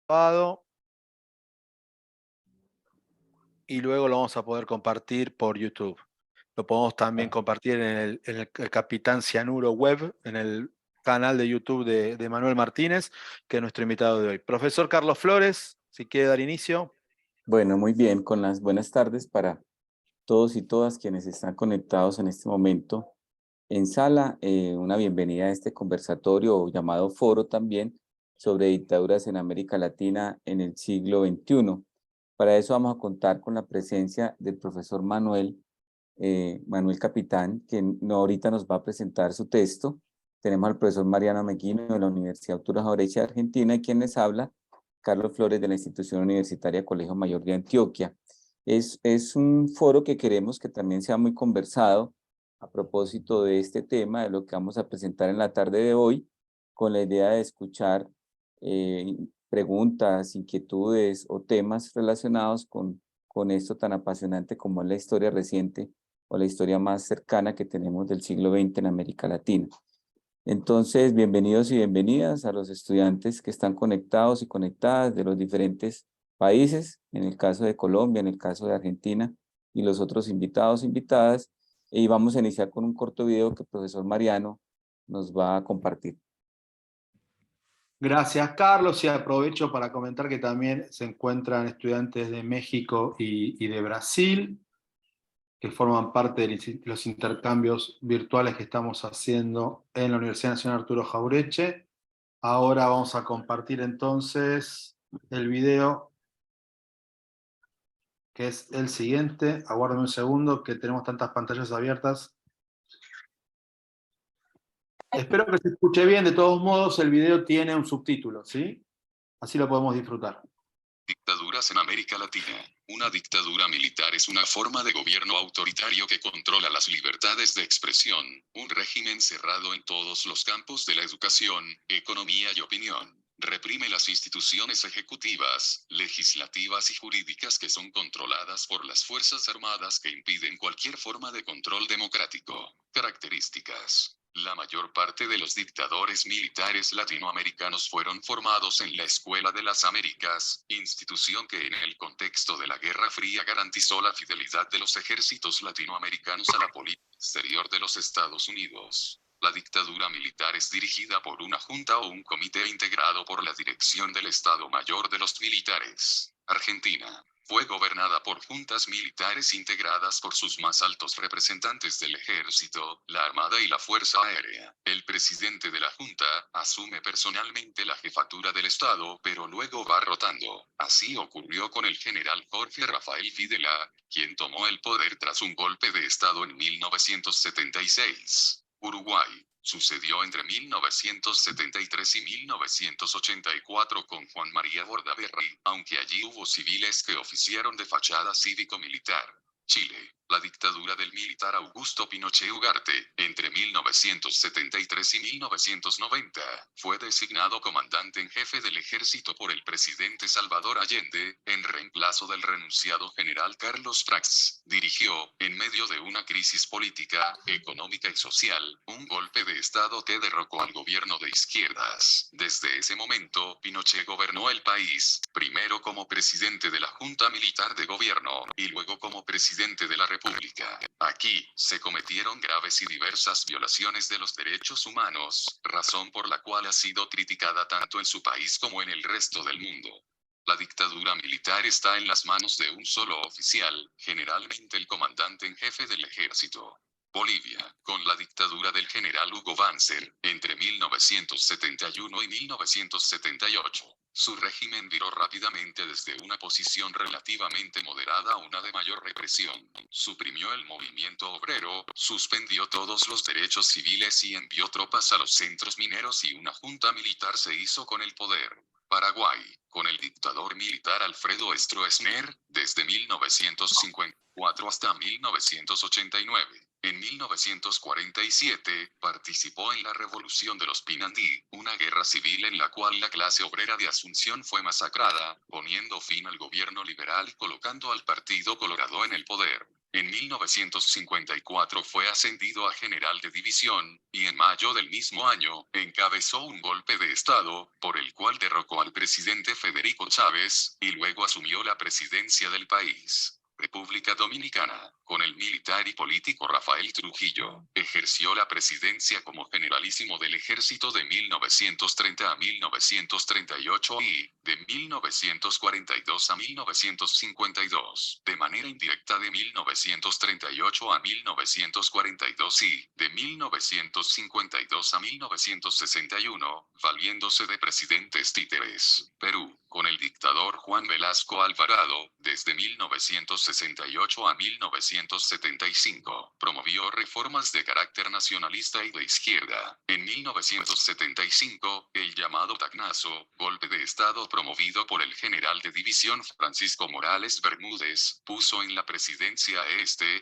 grabado y luego lo vamos a poder compartir por YouTube. Lo podemos también compartir en el Capitán Cianuro Web, en el canal de YouTube de Manuel Martínez, que es nuestro invitado de hoy. Profesor Carlos Flores, si quiere dar inicio. Bueno, muy bien, con las buenas tardes para todos y todas quienes están conectados en este momento en sala. Una bienvenida a este conversatorio o llamado foro también sobre dictaduras en América Latina en el siglo XXI. Para eso vamos a contar con la presencia del profesor Manuel Capitán, quien ahorita nos va a presentar su texto. Tenemos al profesor Mariano Meguino de la Universidad Arturo Jauretche de Argentina y quien les habla, Carlos Flores de la Institución Universitaria Colegio Mayor de Antioquia. Es un foro que queremos que también sea muy conversado a propósito de este tema, de lo que vamos a presentar en la tarde de hoy, con la idea de escuchar eh, preguntas, inquietudes o temas relacionados con esto tan apasionante como es la historia reciente o la historia más cercana que tenemos del siglo XX en América Latina. Entonces, bienvenidos y bienvenidas a los estudiantes que están conectados y conectadas de los diferentes países, en el caso de Colombia, en el caso de Argentina y los otros invitados, invitadas. Y vamos a iniciar con un corto video que el profesor Mariano nos va a compartir. Gracias, Carlos, y aprovecho para comentar que también se encuentran estudiantes de México y de Brasil, que forman parte de los intercambios virtuales que estamos haciendo en la Universidad Nacional Arturo Jauretche. Ahora vamos a compartir entonces el video, que es el siguiente. Aguárdame un segundo, que tenemos tantas pantallas abiertas. Espero que se escuche bien. De todos modos, el video tiene un subtítulo, ¿sí? Así lo podemos disfrutar. Dictaduras en América Latina. Una dictadura militar es una forma de gobierno autoritario que controla las libertades de expresión, un régimen cerrado en todos los campos de la educación, economía y opinión. Reprime las instituciones ejecutivas, legislativas y jurídicas que son controladas por las Fuerzas Armadas que impiden cualquier forma de control democrático. Características. La mayor parte de los dictadores militares latinoamericanos fueron formados en la Escuela de las Américas, institución que en el contexto de la Guerra Fría garantizó la fidelidad de los ejércitos latinoamericanos a la política exterior de los Estados Unidos. La dictadura militar es dirigida por una junta o un comité integrado por la dirección del Estado Mayor de los Militares. Argentina. Fue gobernada por juntas militares integradas por sus más altos representantes del ejército, la armada y la fuerza aérea. El presidente de la junta asume personalmente la jefatura del Estado, pero luego va rotando. Así ocurrió con el general Jorge Rafael Videla, quien tomó el poder tras un golpe de Estado en 1976. Uruguay. Sucedió entre 1973 y 1984 con Juan María Bordaberry, aunque allí hubo civiles que oficiaron de fachada cívico-militar. Chile. La dictadura del militar Augusto Pinochet Ugarte, entre 1973 y 1990, fue designado comandante en jefe del ejército por el presidente Salvador Allende, en reemplazo del renunciado general Carlos Prats. Dirigió, en medio de una crisis política, económica y social, un golpe de Estado que derrocó al gobierno de izquierdas. Desde ese momento, Pinochet gobernó el país, primero como presidente de la Junta Militar de Gobierno, y luego como presidente de la República. Aquí, se cometieron graves y diversas violaciones de los derechos humanos, razón por la cual ha sido criticada tanto en su país como en el resto del mundo. La dictadura militar está en las manos de un solo oficial, generalmente el comandante en jefe del ejército. Bolivia, con la dictadura del general Hugo Banzer, entre 1971 y 1978. Su régimen viró rápidamente desde una posición relativamente moderada a una de mayor represión. Suprimió el movimiento obrero, suspendió todos los derechos civiles y envió tropas a los centros mineros y una junta militar se hizo con el poder. Paraguay, con el dictador militar Alfredo Stroessner, desde 1954 hasta 1989. En 1947, participó en la Revolución de los Pinandí, una guerra civil en la cual la clase obrera de Asunción fue masacrada, poniendo fin al gobierno liberal y colocando al Partido Colorado en el poder. En 1954 fue ascendido a general de división, y en mayo del mismo año, encabezó un golpe de Estado, por el cual derrocó al presidente Federico Chávez, y luego asumió la presidencia del país. República Dominicana, con el militar y político Rafael Trujillo, ejerció la presidencia como generalísimo del ejército de 1930 a 1938 y, de 1942 a 1952, de manera indirecta de 1938 a 1942 y, de 1952 a 1961, valiéndose de presidentes títeres. Perú, con el dictador Juan Velasco Alvarado, desde 1968 a 1975, promovió reformas de carácter nacionalista y de izquierda. En 1975, el llamado Tacnazo, golpe de Estado promovido por el general de división Francisco Morales Bermúdez, puso en la presidencia a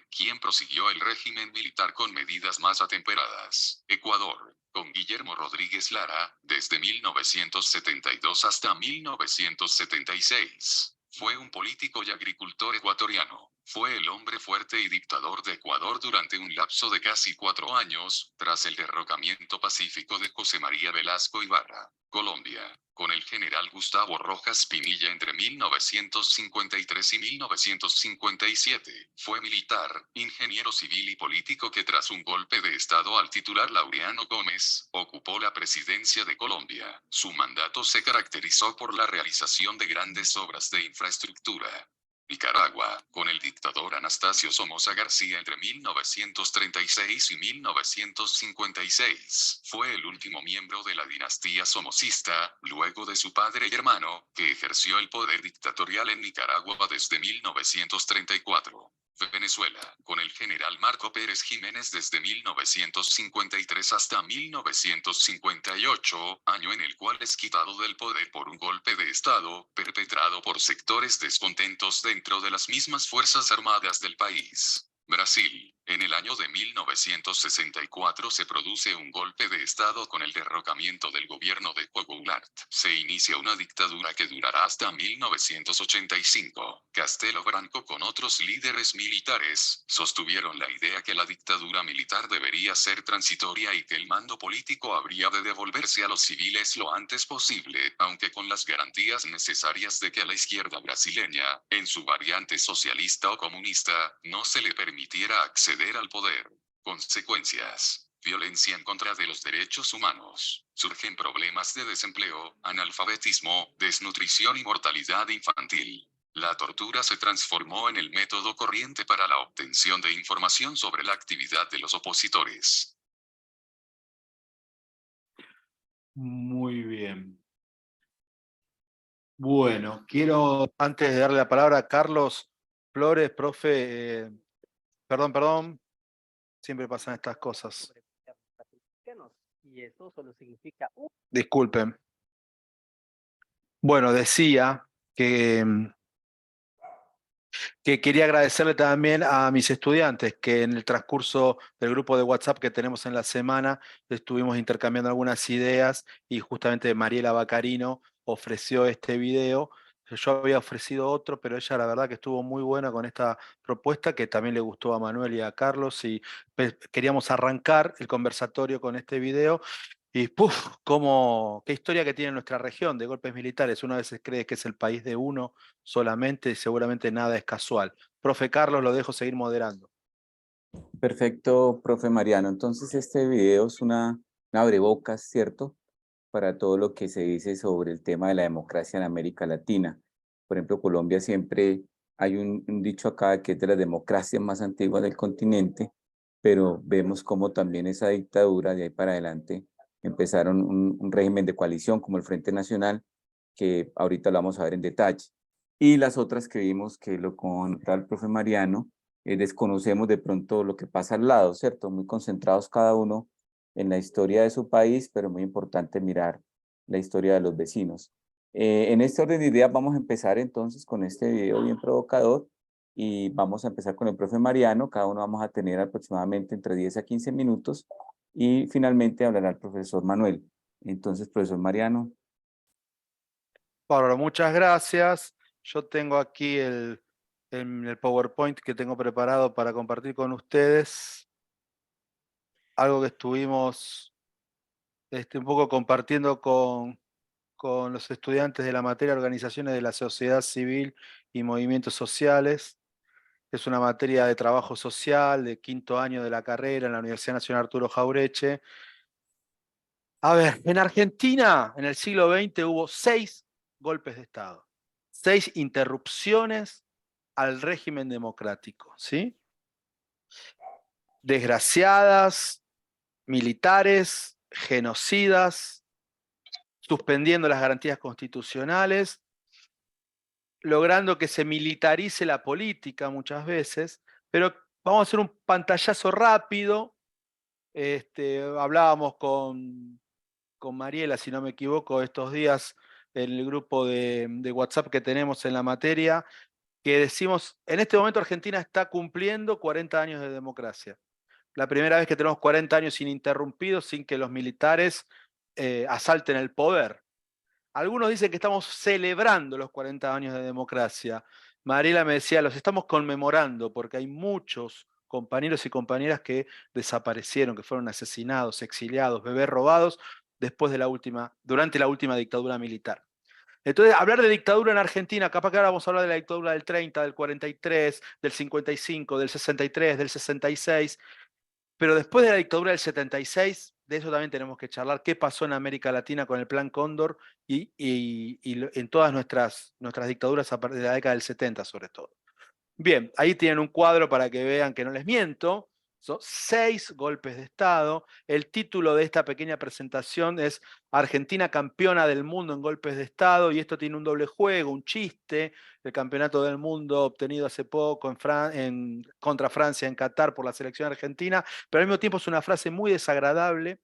quien prosiguió el régimen militar con medidas más atemperadas. Ecuador, con Guillermo Rodríguez Lara, desde 1972 hasta 1976. Fue un político y agricultor ecuatoriano. Fue el hombre fuerte y dictador de Ecuador durante un lapso de casi 4 años, tras el derrocamiento pacífico de José María Velasco Ibarra. Colombia, con el general Gustavo Rojas Pinilla entre 1953 y 1957. Fue militar, ingeniero civil y político que tras un golpe de Estado al titular Laureano Gómez, ocupó la presidencia de Colombia. Su mandato se caracterizó por la realización de grandes obras de infraestructura. Nicaragua, con el dictador Anastasio Somoza García entre 1936 y 1956. Fue el último miembro de la dinastía somocista, luego de su padre y hermano, que ejerció el poder dictatorial en Nicaragua desde 1934. Venezuela, con el general Marco Pérez Jiménez desde 1953 hasta 1958, año en el cual es quitado del poder por un golpe de Estado, perpetrado por sectores descontentos dentro de las mismas Fuerzas Armadas del país. Brasil, en el año de 1964 se produce un golpe de Estado con el derrocamiento del gobierno de Hugo Goulart. Se inicia una dictadura que durará hasta 1985. Castelo Branco con otros líderes militares, sostuvieron la idea que la dictadura militar debería ser transitoria y que el mando político habría de devolverse a los civiles lo antes posible, aunque con las garantías necesarias de que a la izquierda brasileña, en su variante socialista o comunista, no se le permitiera acceder al poder. Consecuencias: violencia en contra de los derechos humanos. Surgen problemas de desempleo, analfabetismo, desnutrición y mortalidad infantil. La tortura se transformó en el método corriente para la obtención de información sobre la actividad de los opositores. Muy bien. Bueno, quiero, antes de darle la palabra a Carlos Flores, profe, perdón, siempre pasan estas cosas. Y eso solo significa Disculpen. Bueno, decía que quería agradecerle también a mis estudiantes que en el transcurso del grupo de WhatsApp que tenemos en la semana estuvimos intercambiando algunas ideas y justamente Mariela Bacarino ofreció este video. Yo había ofrecido otro, pero ella la verdad que estuvo muy buena con esta propuesta que también le gustó a Manuel y a Carlos y queríamos arrancar el conversatorio con este video. Y ¡puf! Qué historia que tiene nuestra región de golpes militares. Uno a veces cree que es el país de uno solamente y seguramente nada es casual. Profe Carlos, lo dejo seguir moderando. Perfecto, profe Mariano. Entonces este video es una abrebocas, ¿cierto? Para todo lo que se dice sobre el tema de la democracia en América Latina. Por ejemplo, Colombia siempre hay un dicho acá que es de las democracias más antiguas del continente, pero vemos como también esa dictadura de ahí para adelante empezaron un régimen de coalición como el Frente Nacional, que ahorita lo vamos a ver en detalle. Y las otras que vimos, que lo contaba el profe Mariano, desconocemos de pronto lo que pasa al lado, ¿cierto? Muy concentrados cada uno en la historia de su país, pero muy importante mirar la historia de los vecinos. En este orden de ideas vamos a empezar entonces con este video bien provocador y vamos a empezar con el profe Mariano. Cada uno vamos a tener aproximadamente entre 10 a 15 minutos y finalmente hablará el profesor Manuel. Entonces, profesor Mariano. Bárbaro, muchas gracias. Yo tengo aquí en el PowerPoint que tengo preparado para compartir con ustedes algo que estuvimos un poco compartiendo con los estudiantes de la materia Organizaciones de la Sociedad Civil y Movimientos Sociales. Es una materia de trabajo social de 5º año de la carrera en la Universidad Nacional Arturo Jaureche. A ver, en Argentina, en el siglo XX, hubo 6 golpes de Estado, 6 interrupciones al régimen democrático, ¿sí? Desgraciadas, militares, genocidas, suspendiendo las garantías constitucionales, logrando que se militarice la política muchas veces, pero vamos a hacer un pantallazo rápido. Hablábamos con Mariela, si no me equivoco, estos días en el grupo de WhatsApp que tenemos en la materia, que decimos, en este momento Argentina está cumpliendo 40 años de democracia. La primera vez que tenemos 40 años ininterrumpidos sin que los militares asalten el poder. Algunos dicen que estamos celebrando los 40 años de democracia. Mariela me decía, los estamos conmemorando porque hay muchos compañeros y compañeras que desaparecieron, que fueron asesinados, exiliados, bebés robados durante la última dictadura militar. Entonces, hablar de dictadura en Argentina, capaz que ahora vamos a hablar de la dictadura del 30, del 43, del 55, del 63, del 66, pero después de la dictadura del 76, de eso también tenemos que charlar, qué pasó en América Latina con el Plan Cóndor y en todas nuestras dictaduras a partir de la década del 70 sobre todo. Bien, ahí tienen un cuadro para que vean que no les miento. Son 6 golpes de Estado. El título de esta pequeña presentación es Argentina campeona del mundo en golpes de Estado, y esto tiene un doble juego, un chiste, el campeonato del mundo obtenido hace poco contra Francia en Qatar por la selección argentina, pero al mismo tiempo es una frase muy desagradable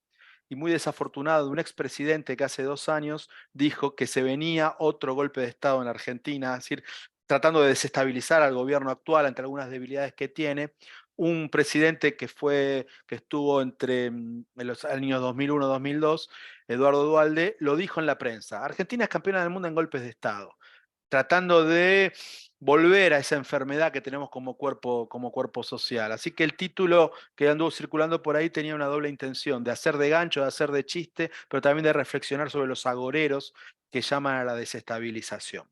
y muy desafortunada de un expresidente que hace 2 años dijo que se venía otro golpe de Estado en Argentina, es decir, tratando de desestabilizar al gobierno actual ante algunas debilidades que tiene. Un presidente que estuvo entre los años 2001-2002, Eduardo Duhalde, lo dijo en la prensa: Argentina es campeona del mundo en golpes de Estado, tratando de volver a esa enfermedad que tenemos como cuerpo social. Así que el título que anduvo circulando por ahí tenía una doble intención, de hacer de gancho, de hacer de chiste, pero también de reflexionar sobre los agoreros que llaman a la desestabilización.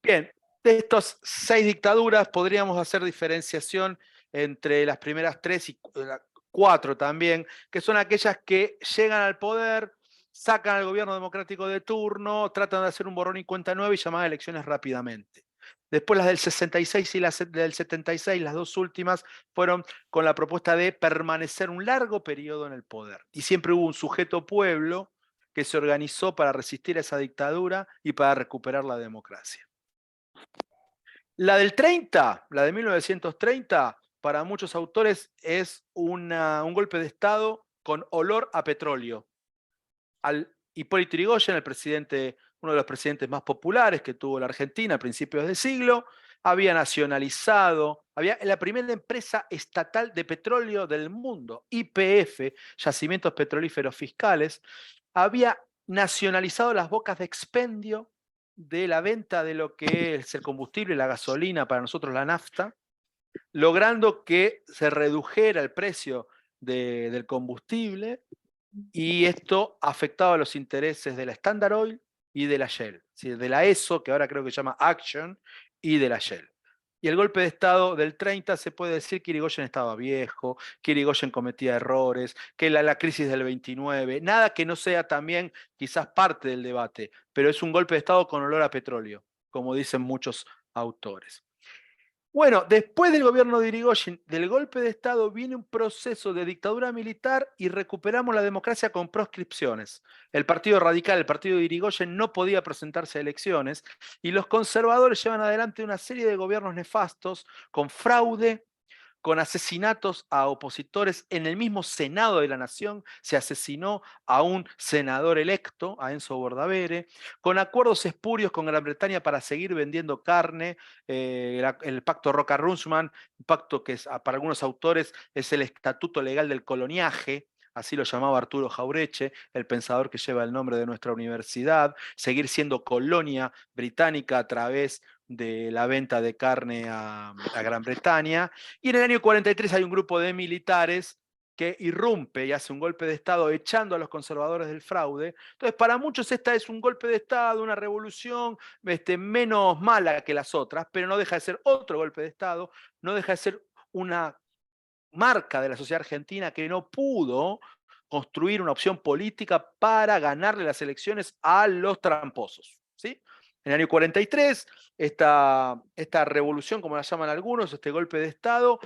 Bien, de estas 6 dictaduras podríamos hacer diferenciación entre las primeras 3 y 4 también, que son aquellas que llegan al poder, sacan al gobierno democrático de turno, tratan de hacer un borrón y cuenta nueva y llamar a elecciones rápidamente. Después las del 66 y las del 76, las 2 últimas, fueron con la propuesta de permanecer un largo periodo en el poder. Y siempre hubo un sujeto pueblo que se organizó para resistir a esa dictadura y para recuperar la democracia. La del 30, la de 1930, para muchos autores es un golpe de Estado con olor a petróleo. Hipólito Yrigoyen, uno de los presidentes más populares que tuvo la Argentina a principios de siglo, había nacionalizado, había la primera empresa estatal de petróleo del mundo, YPF, Yacimientos Petrolíferos Fiscales, había nacionalizado las bocas de expendio de la venta de lo que es el combustible, la gasolina, para nosotros la nafta, logrando que se redujera el precio del combustible, y esto afectaba a los intereses de la Standard Oil y de la Shell, ¿sí? De la ESO, que ahora creo que se llama Action, y de la Shell. Y el golpe de Estado del 30 se puede decir que Irigoyen estaba viejo, que Irigoyen cometía errores, que la crisis del 29, nada que no sea también quizás parte del debate, pero es un golpe de Estado con olor a petróleo, como dicen muchos autores. Bueno, después del gobierno de Irigoyen, del golpe de Estado, viene un proceso de dictadura militar y recuperamos la democracia con proscripciones. El Partido Radical, el partido de Irigoyen, no podía presentarse a elecciones, y los conservadores llevan adelante una serie de gobiernos nefastos, con fraude, con asesinatos a opositores. En el mismo Senado de la Nación se asesinó a un senador electo, a Enzo Bordavere, con acuerdos espurios con Gran Bretaña para seguir vendiendo carne, el pacto Roca-Runzmann, un pacto que para algunos autores es el estatuto legal del coloniaje, así lo llamaba Arturo Jaureche, el pensador que lleva el nombre de nuestra universidad, seguir siendo colonia británica a través de la venta de carne a Gran Bretaña, y en el año 43 hay un grupo de militares que irrumpe y hace un golpe de Estado echando a los conservadores del fraude. Entonces, para muchos esta es un golpe de Estado, una revolución menos mala que las otras, pero no deja de ser otro golpe de Estado, no deja de ser una marca de la sociedad argentina que no pudo construir una opción política para ganarle las elecciones a los tramposos, ¿sí? En el año 43, esta revolución, como la llaman algunos, este golpe de Estado,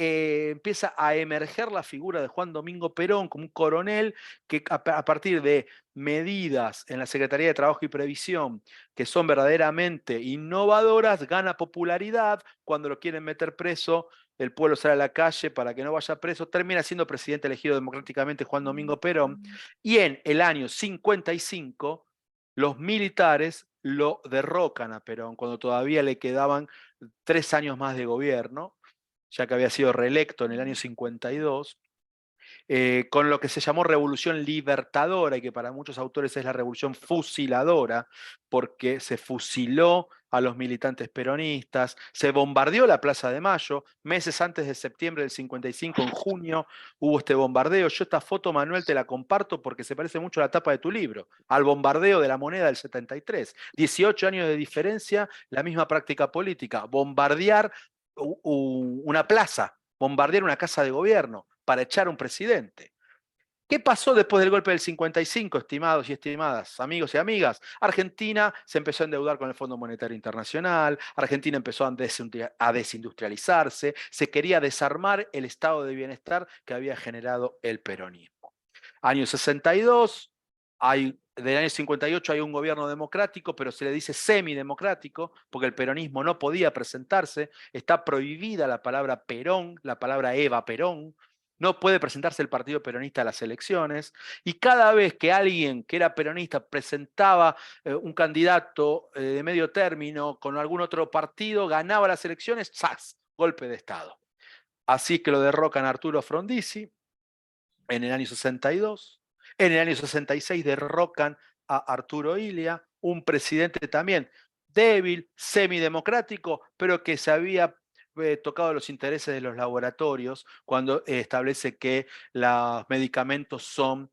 empieza a emerger la figura de Juan Domingo Perón como un coronel que a partir de medidas en la Secretaría de Trabajo y Previsión que son verdaderamente innovadoras, gana popularidad. Cuando lo quieren meter preso, el pueblo sale a la calle para que no vaya preso, termina siendo presidente elegido democráticamente Juan Domingo Perón, y en el año 55 los militares lo derrocan a Perón, cuando todavía le quedaban 3 años más de gobierno, ya que había sido reelecto en el año 52, con lo que se llamó Revolución Libertadora, y que para muchos autores es la Revolución Fusiladora, porque se fusiló a los militantes peronistas, se bombardeó la Plaza de Mayo, meses antes de septiembre del 55, en junio, hubo este bombardeo. Yo esta foto, Manuel, te la comparto porque se parece mucho a la tapa de tu libro, al bombardeo de la moneda del 73. 18 años de diferencia, la misma práctica política, bombardear una plaza, bombardear una casa de gobierno para echar a un presidente. ¿Qué pasó después del golpe del 55, estimados y estimadas, amigos y amigas? Argentina se empezó a endeudar con el Fondo Monetario Internacional, Argentina empezó a desindustrializarse, se quería desarmar el estado de bienestar que había generado el peronismo. Año 62, del año 58 hay un gobierno democrático, pero se le dice semidemocrático, porque el peronismo no podía presentarse, está prohibida la palabra Perón, la palabra Eva Perón, no puede presentarse el partido peronista a las elecciones, y cada vez que alguien que era peronista presentaba un candidato de medio término con algún otro partido, ganaba las elecciones, ¡zas! Golpe de Estado. Así que lo derrocan a Arturo Frondizi en el año 62. En el año 66 derrocan a Arturo Illia, un presidente también débil, semidemocrático, pero que se había tocado los intereses de los laboratorios cuando establece que los medicamentos son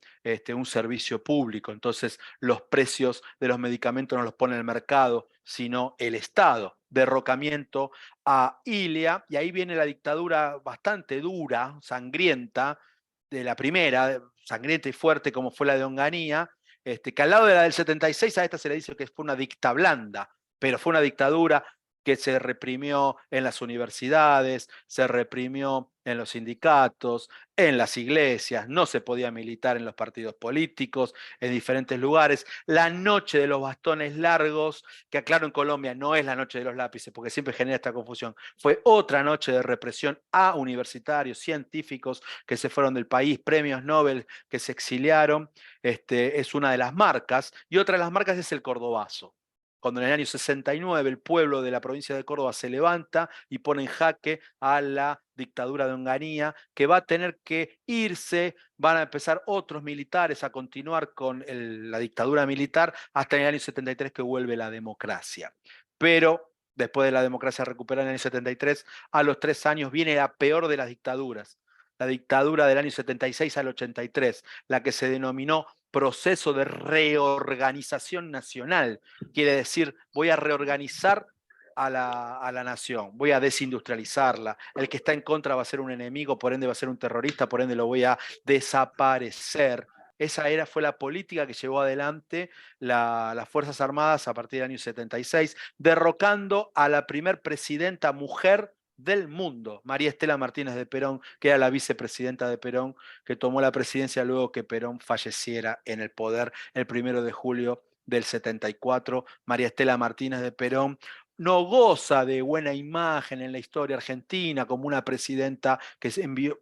un servicio público. Entonces, los precios de los medicamentos no los pone el mercado, sino el Estado. Derrocamiento a Illia, y ahí viene la dictadura bastante dura, sangrienta, de la primera, sangrienta y fuerte como fue la de Onganía, que al lado de la del 76 a esta se le dice que fue una dicta blanda, pero fue una dictadura que se reprimió en las universidades, se reprimió en los sindicatos, en las iglesias, no se podía militar en los partidos políticos, en diferentes lugares. La noche de los bastones largos, que aclaro en Colombia no es la noche de los lápices, porque siempre genera esta confusión, fue otra noche de represión a universitarios, científicos que se fueron del país, premios Nobel que se exiliaron, es una de las marcas, y otra de las marcas es el cordobazo. Cuando en el año 69 el pueblo de la provincia de Córdoba se levanta y pone en jaque a la dictadura de Onganía, que va a tener que irse, van a empezar otros militares a continuar con la dictadura militar hasta en el año 73 que vuelve la democracia. Pero después de la democracia recuperada en el año 73, a los 3 años viene la peor de las dictaduras, la dictadura del año 76 al 83, la que se denominó proceso de reorganización nacional. Quiere decir, voy a reorganizar a la nación, voy a desindustrializarla, el que está en contra va a ser un enemigo, por ende va a ser un terrorista, por ende lo voy a desaparecer. Esa fue la política que llevó adelante las Fuerzas Armadas a partir del año 76, derrocando a la primer presidenta mujer del mundo, María Estela Martínez de Perón, que era la vicepresidenta de Perón, que tomó la presidencia luego que Perón falleciera en el poder el 1 de julio del 74. María Estela Martínez de Perón no goza de buena imagen en la historia argentina como una presidenta que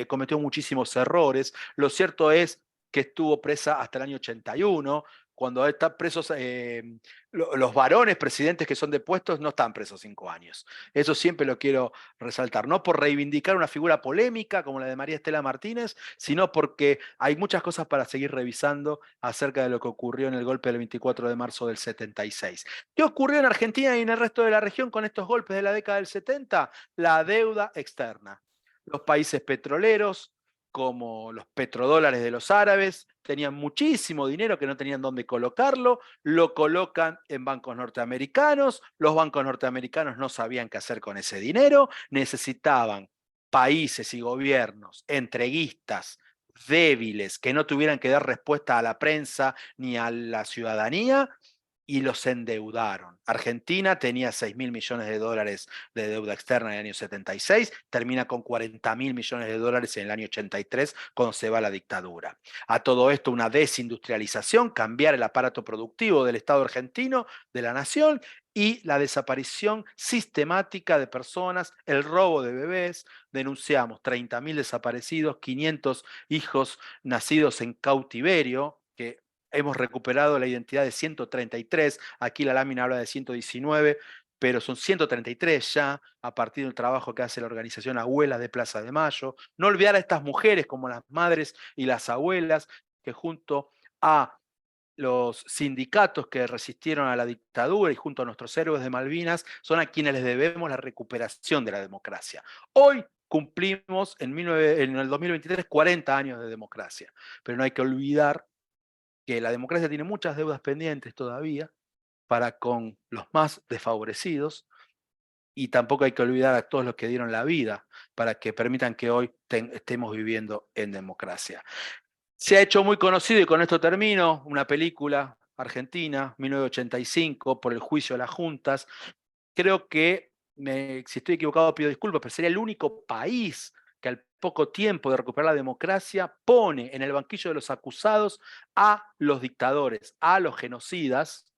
cometió muchísimos errores. Lo cierto es que estuvo presa hasta el año 81, cuando están presos, los varones presidentes que son depuestos no están presos 5 años. Eso siempre lo quiero resaltar, no por reivindicar una figura polémica como la de María Estela Martínez, sino porque hay muchas cosas para seguir revisando acerca de lo que ocurrió en el golpe del 24 de marzo del 76. ¿Qué ocurrió en Argentina y en el resto de la región con estos golpes de la década del 70? La deuda externa. Los países petroleros, como los petrodólares de los árabes, tenían muchísimo dinero que no tenían dónde colocarlo, lo colocan en bancos norteamericanos, los bancos norteamericanos no sabían qué hacer con ese dinero, necesitaban países y gobiernos entreguistas, débiles, que no tuvieran que dar respuesta a la prensa ni a la ciudadanía, y los endeudaron. Argentina tenía 6.000 millones de dólares de deuda externa en el año 76, termina con 40.000 millones de dólares en el año 83, cuando se va la dictadura. A todo esto, una desindustrialización, cambiar el aparato productivo del Estado argentino, de la nación, y la desaparición sistemática de personas, el robo de bebés. Denunciamos 30.000 desaparecidos, 500 hijos nacidos en cautiverio, que hemos recuperado la identidad de 133, aquí la lámina habla de 119, pero son 133 ya a partir del trabajo que hace la organización Abuelas de Plaza de Mayo. No olvidar a estas mujeres como las madres y las abuelas que junto a los sindicatos que resistieron a la dictadura y junto a nuestros héroes de Malvinas son a quienes les debemos la recuperación de la democracia. Hoy cumplimos en el 2023 40 años de democracia, pero no hay que olvidar que la democracia tiene muchas deudas pendientes todavía para con los más desfavorecidos, y tampoco hay que olvidar a todos los que dieron la vida para que permitan que hoy estemos viviendo en democracia. Se ha hecho muy conocido, y con esto termino, una película argentina, 1985, por el juicio de las juntas. Creo que, si estoy equivocado pido disculpas, pero sería el único país que al poco tiempo de recuperar la democracia pone en el banquillo de los acusados a los dictadores, a los genocidas,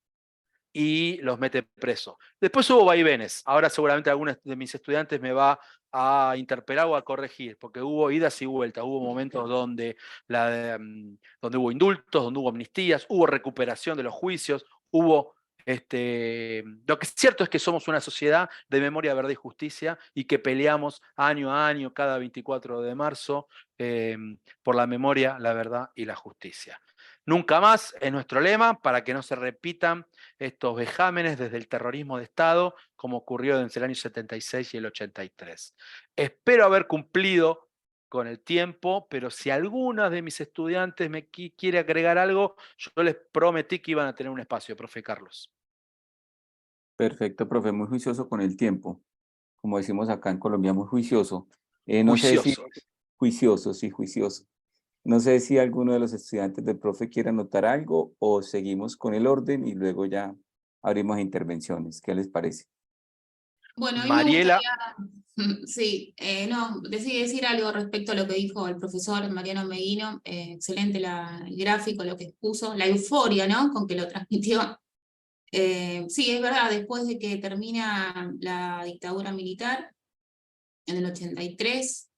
y los mete preso. Después hubo vaivenes. Ahora seguramente algunos de mis estudiantes me va a interpelar o a corregir, porque hubo idas y vueltas, hubo momentos donde hubo indultos, donde hubo amnistías, hubo recuperación de los juicios, hubo... lo que es cierto es que somos una sociedad de memoria, verdad y justicia, y que peleamos año a año, cada 24 de marzo, por la memoria, la verdad y la justicia. Nunca más es nuestro lema, para que no se repitan estos vejámenes desde el terrorismo de Estado, como ocurrió entre el año 76 y el 83. Espero haber cumplido con el tiempo, pero si alguno de mis estudiantes me quiere agregar algo, yo les prometí que iban a tener un espacio, profe Carlos. Perfecto, profe, muy juicioso con el tiempo. Como decimos acá en Colombia, muy juicioso. No sé si Juicioso. juicioso, sí, juicioso. No sé si alguno de los estudiantes del profe quiere anotar algo o seguimos con el orden y luego ya abrimos intervenciones. ¿Qué les parece? Bueno, a mí me Mariela. gustaría, sí, no, decir algo respecto a lo que dijo el profesor Mariano Meguino. Excelente el gráfico, lo que expuso, la euforia, ¿no?, con que lo transmitió. Sí, es verdad, después de que termina la dictadura militar en el 83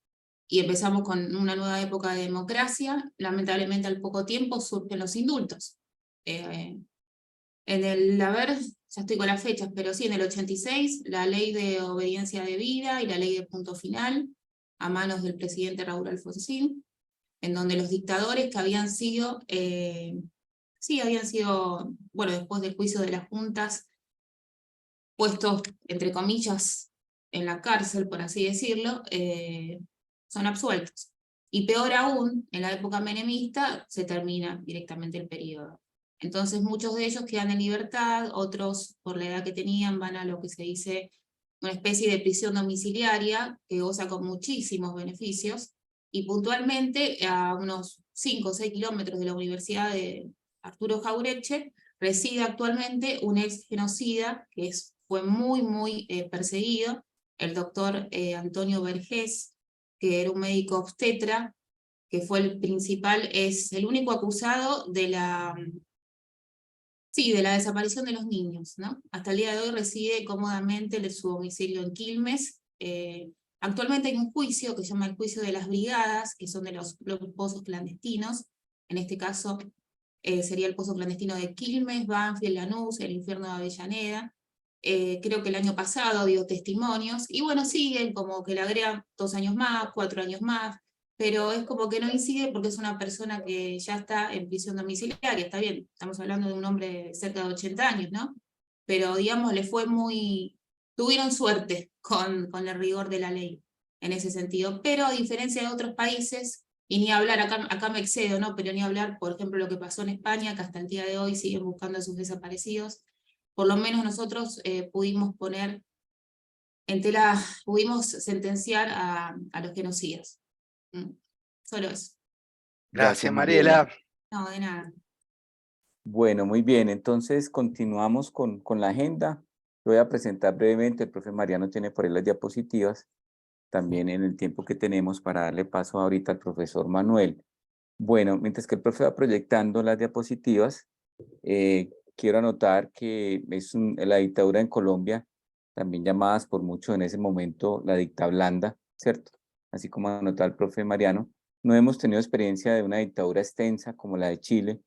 y empezamos con una nueva época de democracia, lamentablemente al poco tiempo surgen los indultos. A ver, ya estoy con las fechas, pero sí, en el 86, la ley de obediencia debida y la ley de punto final, a manos del presidente Raúl Alfonsín, en donde los dictadores que habían sido, bueno, después del juicio de las juntas, puestos, entre comillas, en la cárcel, por así decirlo, son absueltos. Y peor aún, en la época menemista, se termina directamente el periodo. Entonces muchos de ellos quedan en libertad, otros por la edad que tenían van a lo que se dice una especie de prisión domiciliaria, que goza con muchísimos beneficios, y puntualmente a unos 5 o 6 kilómetros de la Universidad de Arturo Jauretche reside actualmente un ex genocida que fue muy perseguido, el doctor Antonio Vergés, que era un médico obstetra, que fue es el único acusado de la desaparición de los niños, ¿no? Hasta el día de hoy reside cómodamente en su domicilio en Quilmes. Actualmente hay un juicio que se llama el juicio de las brigadas, que son de los pozos clandestinos. En este caso, sería el pozo clandestino de Quilmes, Banfield, Lanús, el infierno de Avellaneda. Creo que el año pasado dio testimonios, y bueno, siguen como que le agregan 2 años más, 4 años más, pero es como que no incide porque es una persona que ya está en prisión domiciliaria, está bien, estamos hablando de un hombre de cerca de 80 años, ¿no? Pero digamos, tuvieron suerte con el rigor de la ley en ese sentido, pero a diferencia de otros países, y ni hablar, acá me excedo, ¿no? Pero ni hablar, por ejemplo, lo que pasó en España, que hasta el día de hoy siguen buscando a sus desaparecidos. Por lo menos nosotros pudimos poner en tela, pudimos sentenciar a los genocidas. Solo eso. Gracias, Mariela. No, de nada. Bueno, muy bien, entonces continuamos con la agenda. Voy a presentar brevemente, el profe Mariano tiene por ahí las diapositivas, también en el tiempo que tenemos para darle paso ahorita al profesor Manuel. Bueno, mientras que el profe va proyectando las diapositivas, quiero anotar que la dictadura en Colombia, también llamadas por muchos en ese momento la dicta blanda, ¿cierto? Así como anotaba el profe Mariano, no hemos tenido experiencia de una dictadura extensa como la de Chile,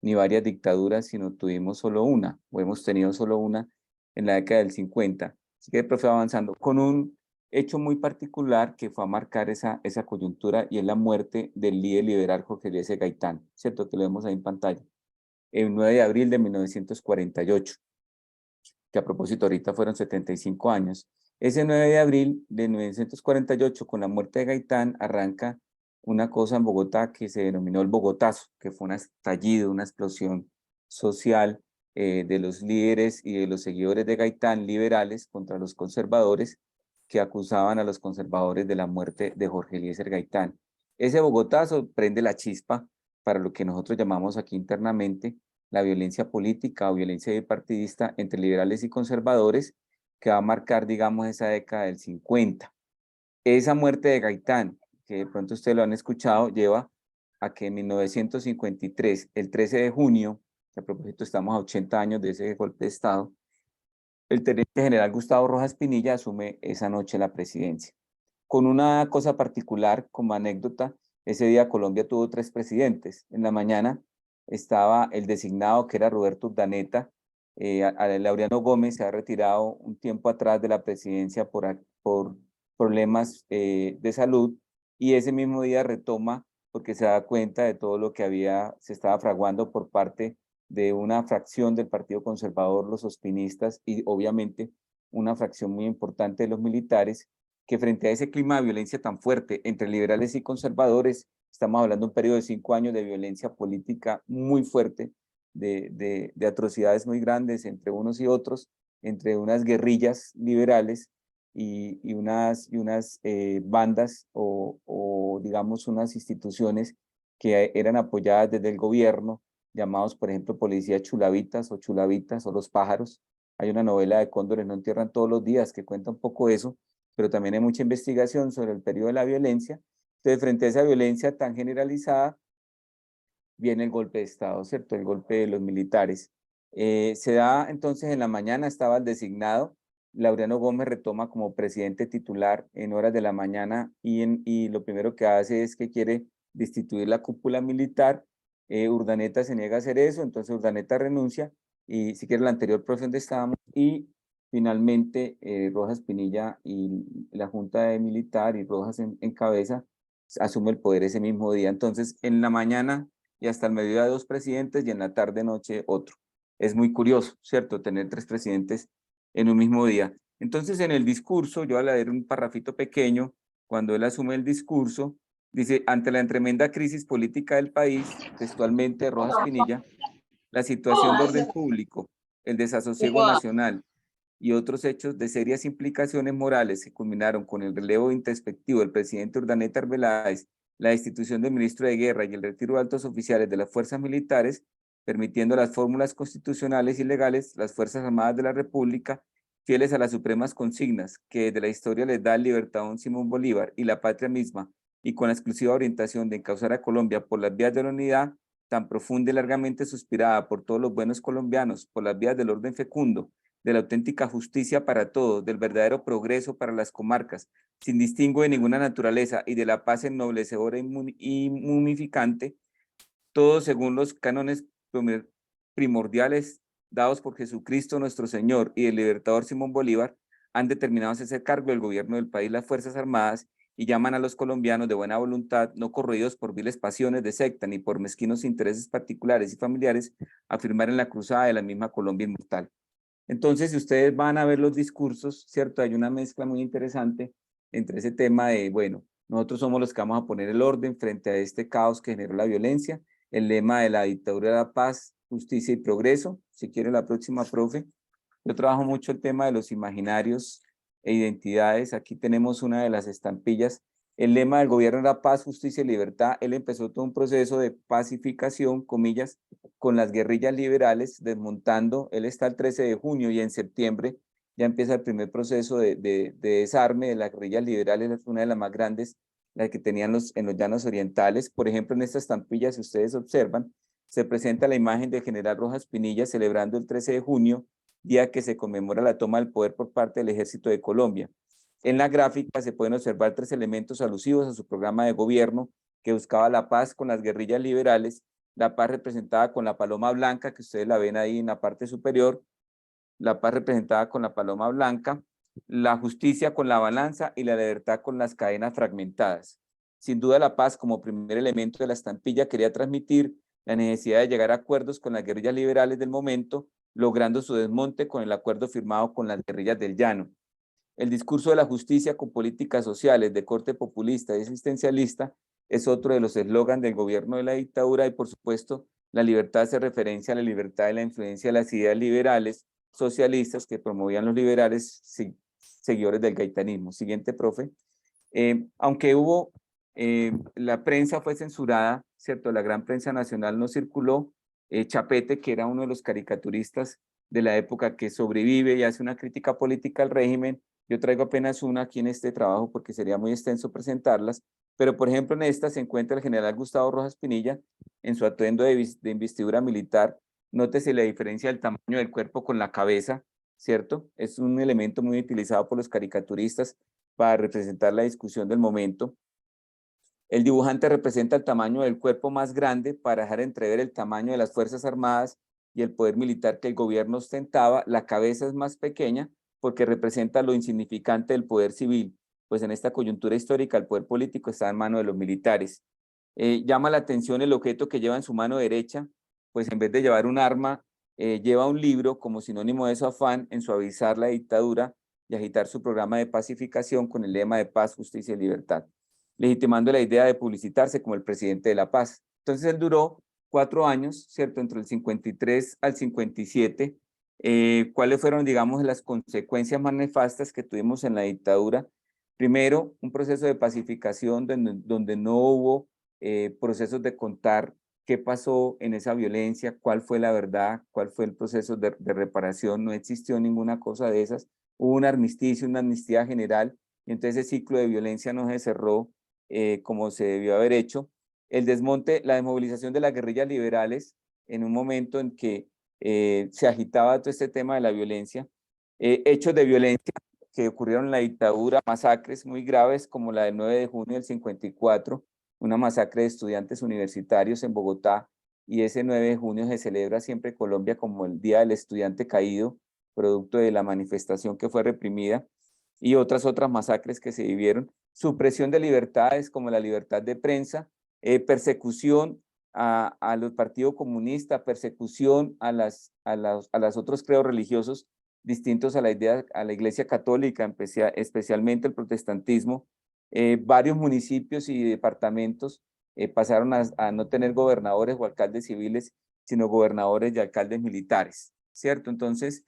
ni varias dictaduras, sino tuvimos solo una, o hemos tenido solo una en la década del 50. Así que el profe va avanzando con un hecho muy particular que fue a marcar esa coyuntura, y es la muerte del líder liberal Jorge Eliezer Gaitán, ¿cierto? Que lo vemos ahí en pantalla. El 9 de abril de 1948, que a propósito ahorita fueron 75 años. Ese 9 de abril de 1948, con la muerte de Gaitán, arranca una cosa en Bogotá que se denominó el Bogotazo, que fue un estallido, una explosión social de los líderes y de los seguidores de Gaitán liberales contra los conservadores, que acusaban a los conservadores de la muerte de Jorge Eliezer Gaitán. Ese Bogotazo prende la chispa para lo que nosotros llamamos aquí internamente la violencia política o violencia bipartidista entre liberales y conservadores, que va a marcar, digamos, esa década del 50. Esa muerte de Gaitán, que de pronto ustedes lo han escuchado, lleva a que en 1953, el 13 de junio, que a propósito estamos a 80 años de ese golpe de Estado, el teniente general Gustavo Rojas Pinilla asume esa noche la presidencia. Con una cosa particular, como anécdota, ese día Colombia tuvo 3 presidentes. En la mañana estaba el designado, que era Roberto Urdaneta. Laureano Gómez se ha retirado un tiempo atrás de la presidencia por problemas de salud, y ese mismo día retoma porque se da cuenta de todo lo que se estaba fraguando por parte de una fracción del Partido Conservador, los ospinistas, y obviamente una fracción muy importante de los militares, que frente a ese clima de violencia tan fuerte entre liberales y conservadores, estamos hablando de un periodo de 5 años de violencia política muy fuerte, de atrocidades muy grandes entre unos y otros, entre unas guerrillas liberales y unas bandas o digamos unas instituciones que eran apoyadas desde el gobierno, llamados por ejemplo policías chulavitas o los pájaros. Hay una novela de Cóndores no entierran todos los días que cuenta un poco eso, pero también hay mucha investigación sobre el periodo de la violencia. Entonces, frente a esa violencia tan generalizada, viene el golpe de Estado, ¿cierto? El golpe de los militares. Se da entonces en la mañana, estaba el designado, Laureano Gómez retoma como presidente titular en horas de la mañana, y lo primero que hace es que quiere destituir la cúpula militar. Urdaneta se niega a hacer eso, entonces Urdaneta renuncia, y si quiere la anterior profe donde estábamos, y finalmente Rojas Pinilla y la Junta de Militar y Rojas en cabeza asume el poder ese mismo día. Entonces en la mañana y hasta el mediodía 2 presidentes, y en la tarde-noche otro. Es muy curioso, ¿cierto?, tener 3 presidentes en un mismo día. Entonces, en el discurso, yo voy a leer un parrafito pequeño, cuando él asume el discurso, dice: ante la tremenda crisis política del país, textualmente Rojas Pinilla, la situación de orden público, el desasosiego nacional y otros hechos de serias implicaciones morales que culminaron con el relevo introspectivo del presidente Urdaneta Arbeláez, la destitución del ministro de Guerra y el retiro de altos oficiales de las fuerzas militares, permitiendo las fórmulas constitucionales y legales, las Fuerzas Armadas de la República, fieles a las supremas consignas que desde la historia les da el libertador Simón Bolívar y la patria misma, y con la exclusiva orientación de encauzar a Colombia por las vías de la unidad, tan profunda y largamente suspirada por todos los buenos colombianos, por las vías del orden fecundo, de la auténtica justicia para todos, del verdadero progreso para las comarcas, sin distingo de ninguna naturaleza, y de la paz ennoblecedora y mumificante, todo según los cánones primordiales dados por Jesucristo nuestro Señor y el libertador Simón Bolívar, han determinado hacerse cargo del gobierno del país las Fuerzas Armadas y llaman a los colombianos de buena voluntad, no corroídos por viles pasiones de secta ni por mezquinos intereses particulares y familiares, a firmar en la cruzada de la misma Colombia inmortal. Entonces, si ustedes van a ver los discursos, ¿cierto? Hay una mezcla muy interesante entre ese tema de, bueno, nosotros somos los que vamos a poner el orden frente a este caos que generó la violencia, el lema de la dictadura de la paz, justicia y progreso. Si quiere la próxima, profe. Yo trabajo mucho el tema de los imaginarios e identidades. Aquí tenemos una de las estampillas. El lema del gobierno era paz, justicia y libertad. Él empezó todo un proceso de pacificación, comillas, con las guerrillas liberales, desmontando. Él está el 13 de junio y en septiembre ya empieza el primer proceso de desarme de las guerrillas liberales, una de las más grandes, la que tenían en los llanos orientales. Por ejemplo, en esta estampilla, si ustedes observan, se presenta la imagen del general Rojas Pinilla celebrando el 13 de junio, día que se conmemora la toma del poder por parte del Ejército de Colombia. En la gráfica se pueden observar 3 elementos alusivos a su programa de gobierno que buscaba la paz con las guerrillas liberales, la paz representada con la paloma blanca, que ustedes la ven ahí en la parte superior, la paz representada con la paloma blanca, la justicia con la balanza y la libertad con las cadenas fragmentadas. Sin duda la paz como primer elemento de la estampilla quería transmitir la necesidad de llegar a acuerdos con las guerrillas liberales del momento, logrando su desmonte con el acuerdo firmado con las guerrillas del llano. El discurso de la justicia con políticas sociales de corte populista y existencialista es otro de los eslogans del gobierno de la dictadura y por supuesto la libertad hace referencia a la libertad de la influencia de las ideas liberales socialistas que promovían los liberales seguidores del gaitanismo. Siguiente, profe. Aunque hubo, la prensa fue censurada, ¿cierto? La gran prensa nacional no circuló. Chapete, que era uno de los caricaturistas de la época que sobrevive y hace una crítica política al régimen. Yo traigo apenas una aquí en este trabajo porque sería muy extenso presentarlas, pero por ejemplo en esta se encuentra el general Gustavo Rojas Pinilla en su atuendo de investidura militar. Nótese la diferencia del tamaño del cuerpo con la cabeza, ¿cierto? Es un elemento muy utilizado por los caricaturistas para representar la discusión del momento. El dibujante representa el tamaño del cuerpo más grande para dejar entrever el tamaño de las Fuerzas Armadas y el poder militar que el gobierno ostentaba. La cabeza es más pequeña porque representa lo insignificante del poder civil, pues en esta coyuntura histórica el poder político está en manos de los militares. Llama la atención el objeto que lleva en su mano derecha, pues en vez de llevar un arma, lleva un libro como sinónimo de su afán en suavizar la dictadura y agitar su programa de pacificación con el lema de paz, justicia y libertad, legitimando la idea de publicitarse como el presidente de la paz. Entonces él duró 4 años, ¿cierto? Entre el 53 al 57. ¿Cuáles fueron, digamos, las consecuencias más nefastas que tuvimos en la dictadura? Primero, un proceso de pacificación donde no hubo procesos de contar qué pasó en esa violencia, cuál fue la verdad, cuál fue el proceso de reparación, no existió ninguna cosa de esas. Hubo un armisticio, una amnistía general, y entonces ese ciclo de violencia no se cerró como se debió haber hecho. El desmonte, la desmovilización de las guerrillas liberales en un momento en que se agitaba todo este tema de la violencia. Hechos de violencia que ocurrieron en la dictadura, masacres muy graves como la del 9 de junio del 54, una masacre de estudiantes universitarios en Bogotá, y ese 9 de junio se celebra siempre en Colombia como el Día del Estudiante Caído, producto de la manifestación que fue reprimida, y otras masacres que se vivieron. Supresión de libertades como la libertad de prensa, persecución a los partidos comunistas, persecución a los otros credos religiosos distintos a la Iglesia Católica, especialmente el protestantismo. Varios municipios y departamentos pasaron a no tener gobernadores o alcaldes civiles, sino gobernadores y alcaldes militares, ¿cierto? Entonces,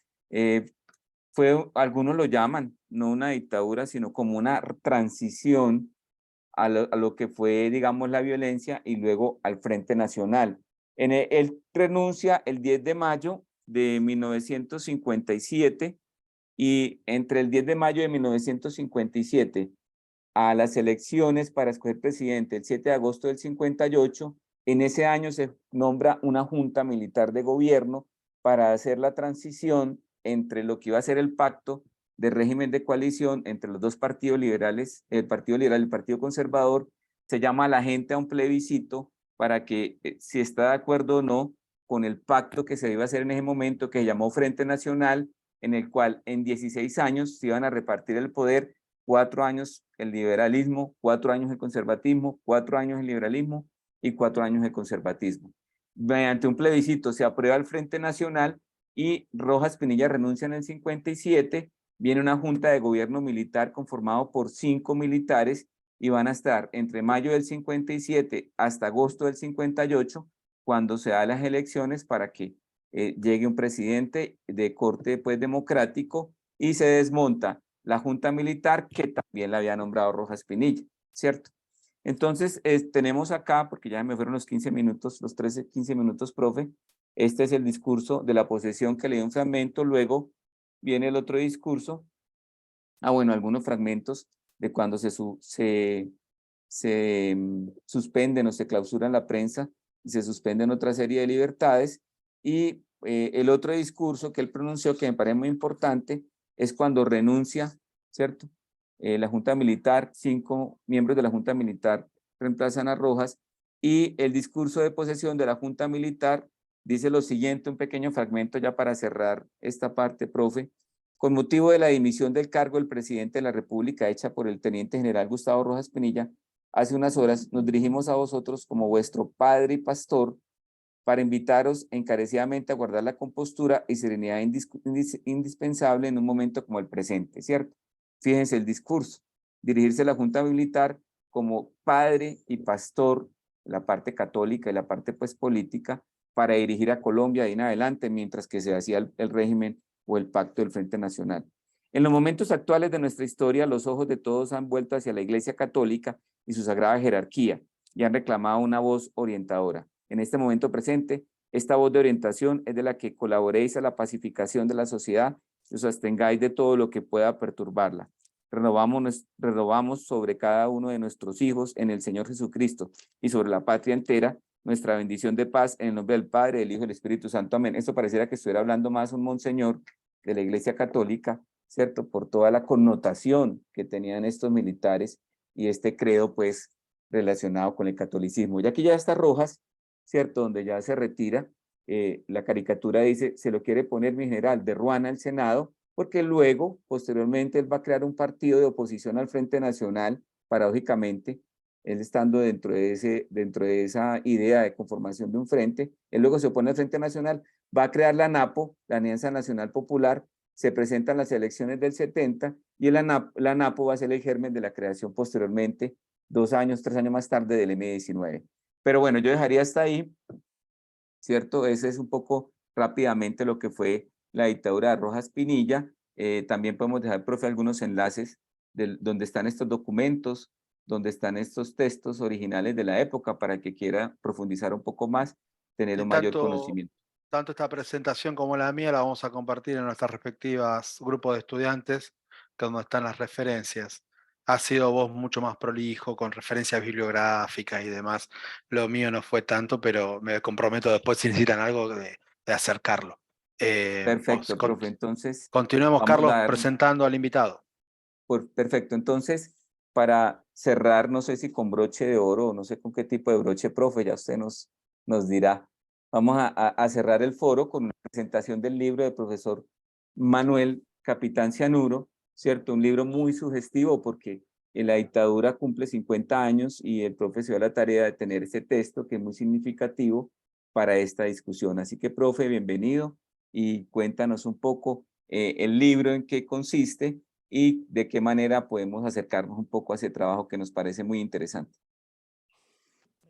algunos lo llaman, no una dictadura, sino como una transición a lo que fue, digamos, la violencia y luego al Frente Nacional. Él renuncia el 10 de mayo de 1957 y entre el 10 de mayo de 1957 a las elecciones para escoger presidente el 7 de agosto del 58, en ese año se nombra una junta militar de gobierno para hacer la transición entre lo que iba a ser el pacto de régimen de coalición entre los dos partidos liberales, el Partido Liberal y el Partido Conservador. Se llama a la gente a un plebiscito para que, si está de acuerdo o no, con el pacto que se iba a hacer en ese momento, que se llamó Frente Nacional, en el cual en 16 años se iban a repartir el poder, 4 años el liberalismo, 4 años el conservatismo, 4 años el liberalismo y 4 años el conservatismo. Mediante un plebiscito se aprueba el Frente Nacional y Rojas Pinilla renuncia en el 57, viene una junta de gobierno militar conformado por 5 militares y van a estar entre mayo del 57 hasta agosto del 58, cuando se dan las elecciones para que llegue un presidente de corte pues democrático y se desmonta la junta militar que también la había nombrado Rojas Pinilla, ¿cierto? Entonces tenemos acá, porque ya me fueron los 15 minutos, los 13, 15 minutos, profe, este es el discurso de la posesión que leí un fragmento, luego viene el otro discurso, bueno, algunos fragmentos de cuando se suspenden o se clausuran la prensa y se suspenden otra serie de libertades, y el otro discurso que él pronunció, que me parece muy importante, es cuando renuncia, ¿cierto? La Junta Militar, 5 miembros de la Junta Militar reemplazan a Rojas, y el discurso de posesión de la Junta Militar dice lo siguiente, un pequeño fragmento ya para cerrar esta parte, profe. Con motivo de la dimisión del cargo del presidente de la República hecha por el teniente general Gustavo Rojas Pinilla, hace unas horas nos dirigimos a vosotros como vuestro padre y pastor para invitaros encarecidamente a guardar la compostura y serenidad indispensable en un momento como el presente, ¿cierto? Fíjense el discurso, dirigirse a la Junta Militar como padre y pastor, la parte católica y la parte pues política, para dirigir a Colombia de en adelante, mientras que se hacía el régimen o el pacto del Frente Nacional. En los momentos actuales de nuestra historia, los ojos de todos han vuelto hacia la Iglesia Católica y su sagrada jerarquía, y han reclamado una voz orientadora. En este momento presente, esta voz de orientación es de la que colaboréis a la pacificación de la sociedad y os abstengáis de todo lo que pueda perturbarla. Renovamos sobre cada uno de nuestros hijos en el Señor Jesucristo y sobre la patria entera nuestra bendición de paz en el nombre del Padre, del Hijo y del Espíritu Santo. Amén. Esto pareciera que estuviera hablando más un monseñor de la Iglesia Católica, ¿cierto? Por toda la connotación que tenían estos militares y este credo, pues, relacionado con el catolicismo. Y aquí ya está Rojas, ¿cierto? Donde ya se retira. La caricatura dice, se lo quiere poner mi general de Ruana al Senado, porque luego, posteriormente, él va a crear un partido de oposición al Frente Nacional, paradójicamente, él estando dentro de esa idea de conformación de un frente, él luego se opone al Frente Nacional, va a crear la NAPO, la Alianza Nacional Popular, se presentan las elecciones del 70 y la NAPO va a ser el germen de la creación posteriormente, 2 años, 3 años más tarde del M19. Pero bueno, yo dejaría hasta ahí, ¿cierto? Ese es un poco rápidamente lo que fue la dictadura de Rojas Pinilla. También podemos dejar, profe, algunos enlaces donde están estos documentos, donde están estos textos originales de la época para que quiera profundizar un poco más, tener un mayor conocimiento. Tanto esta presentación como la mía la vamos a compartir en nuestras respectivas grupos de estudiantes, donde están las referencias. Has sido vos mucho más prolijo con referencias bibliográficas y demás. Lo mío no fue tanto, pero me comprometo después, si necesitan algo, de acercarlo. Perfecto, profe. Entonces, continuemos, vamos Carlos, a dar... presentando al invitado. Perfecto. Entonces, para cerrar, no sé si con broche de oro o no sé con qué tipo de broche, profe, ya usted nos dirá. Vamos a cerrar el foro con una presentación del libro del profesor Manuel Capitán Cianuro, ¿cierto? Un libro muy sugestivo porque en la dictadura cumple 50 años y el profe se dio la tarea de tener ese texto que es muy significativo para esta discusión. Así que, profe, bienvenido y cuéntanos un poco el libro, en qué consiste y de qué manera podemos acercarnos un poco a ese trabajo que nos parece muy interesante.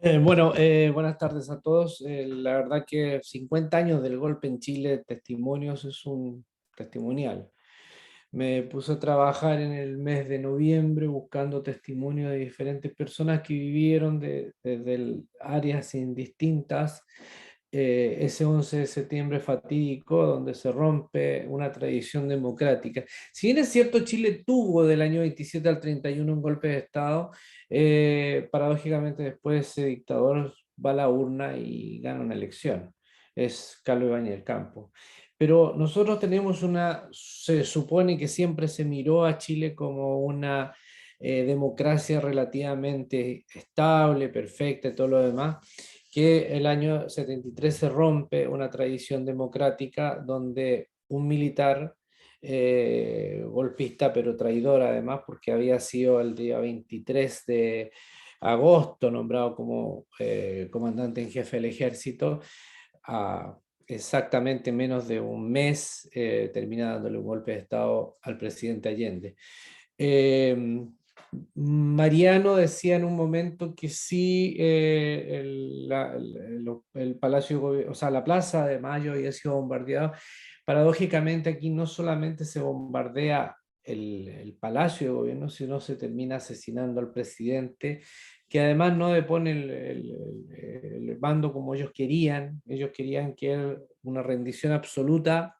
Buenas tardes a todos. La verdad que 50 años del golpe en Chile, testimonios, es un testimonial. Me puse a trabajar en el mes de noviembre buscando testimonios de diferentes personas que vivieron desde áreas indistintas. Ese 11 de septiembre fatídico donde se rompe una tradición democrática. Si bien es cierto, Chile tuvo del año 27 al 31 un golpe de Estado, paradójicamente después ese dictador va a la urna y gana una elección. Es Carlos Ibáñez del Campo. Pero nosotros tenemos se supone que siempre se miró a Chile como una democracia relativamente estable, perfecta y todo lo demás. que el año 73 se rompe una tradición democrática donde un militar golpista, pero traidor además, porque había sido el día 23 de agosto nombrado como comandante en jefe del ejército, a exactamente menos de un mes termina dándole un golpe de Estado al presidente Allende. Mariano decía en un momento que sí, el Palacio de Gobierno, o sea, la Plaza de Mayo había sido bombardeado. Paradójicamente aquí no solamente se bombardea el Palacio de Gobierno, sino se termina asesinando al presidente, que además no depone el bando como ellos querían que era una rendición absoluta,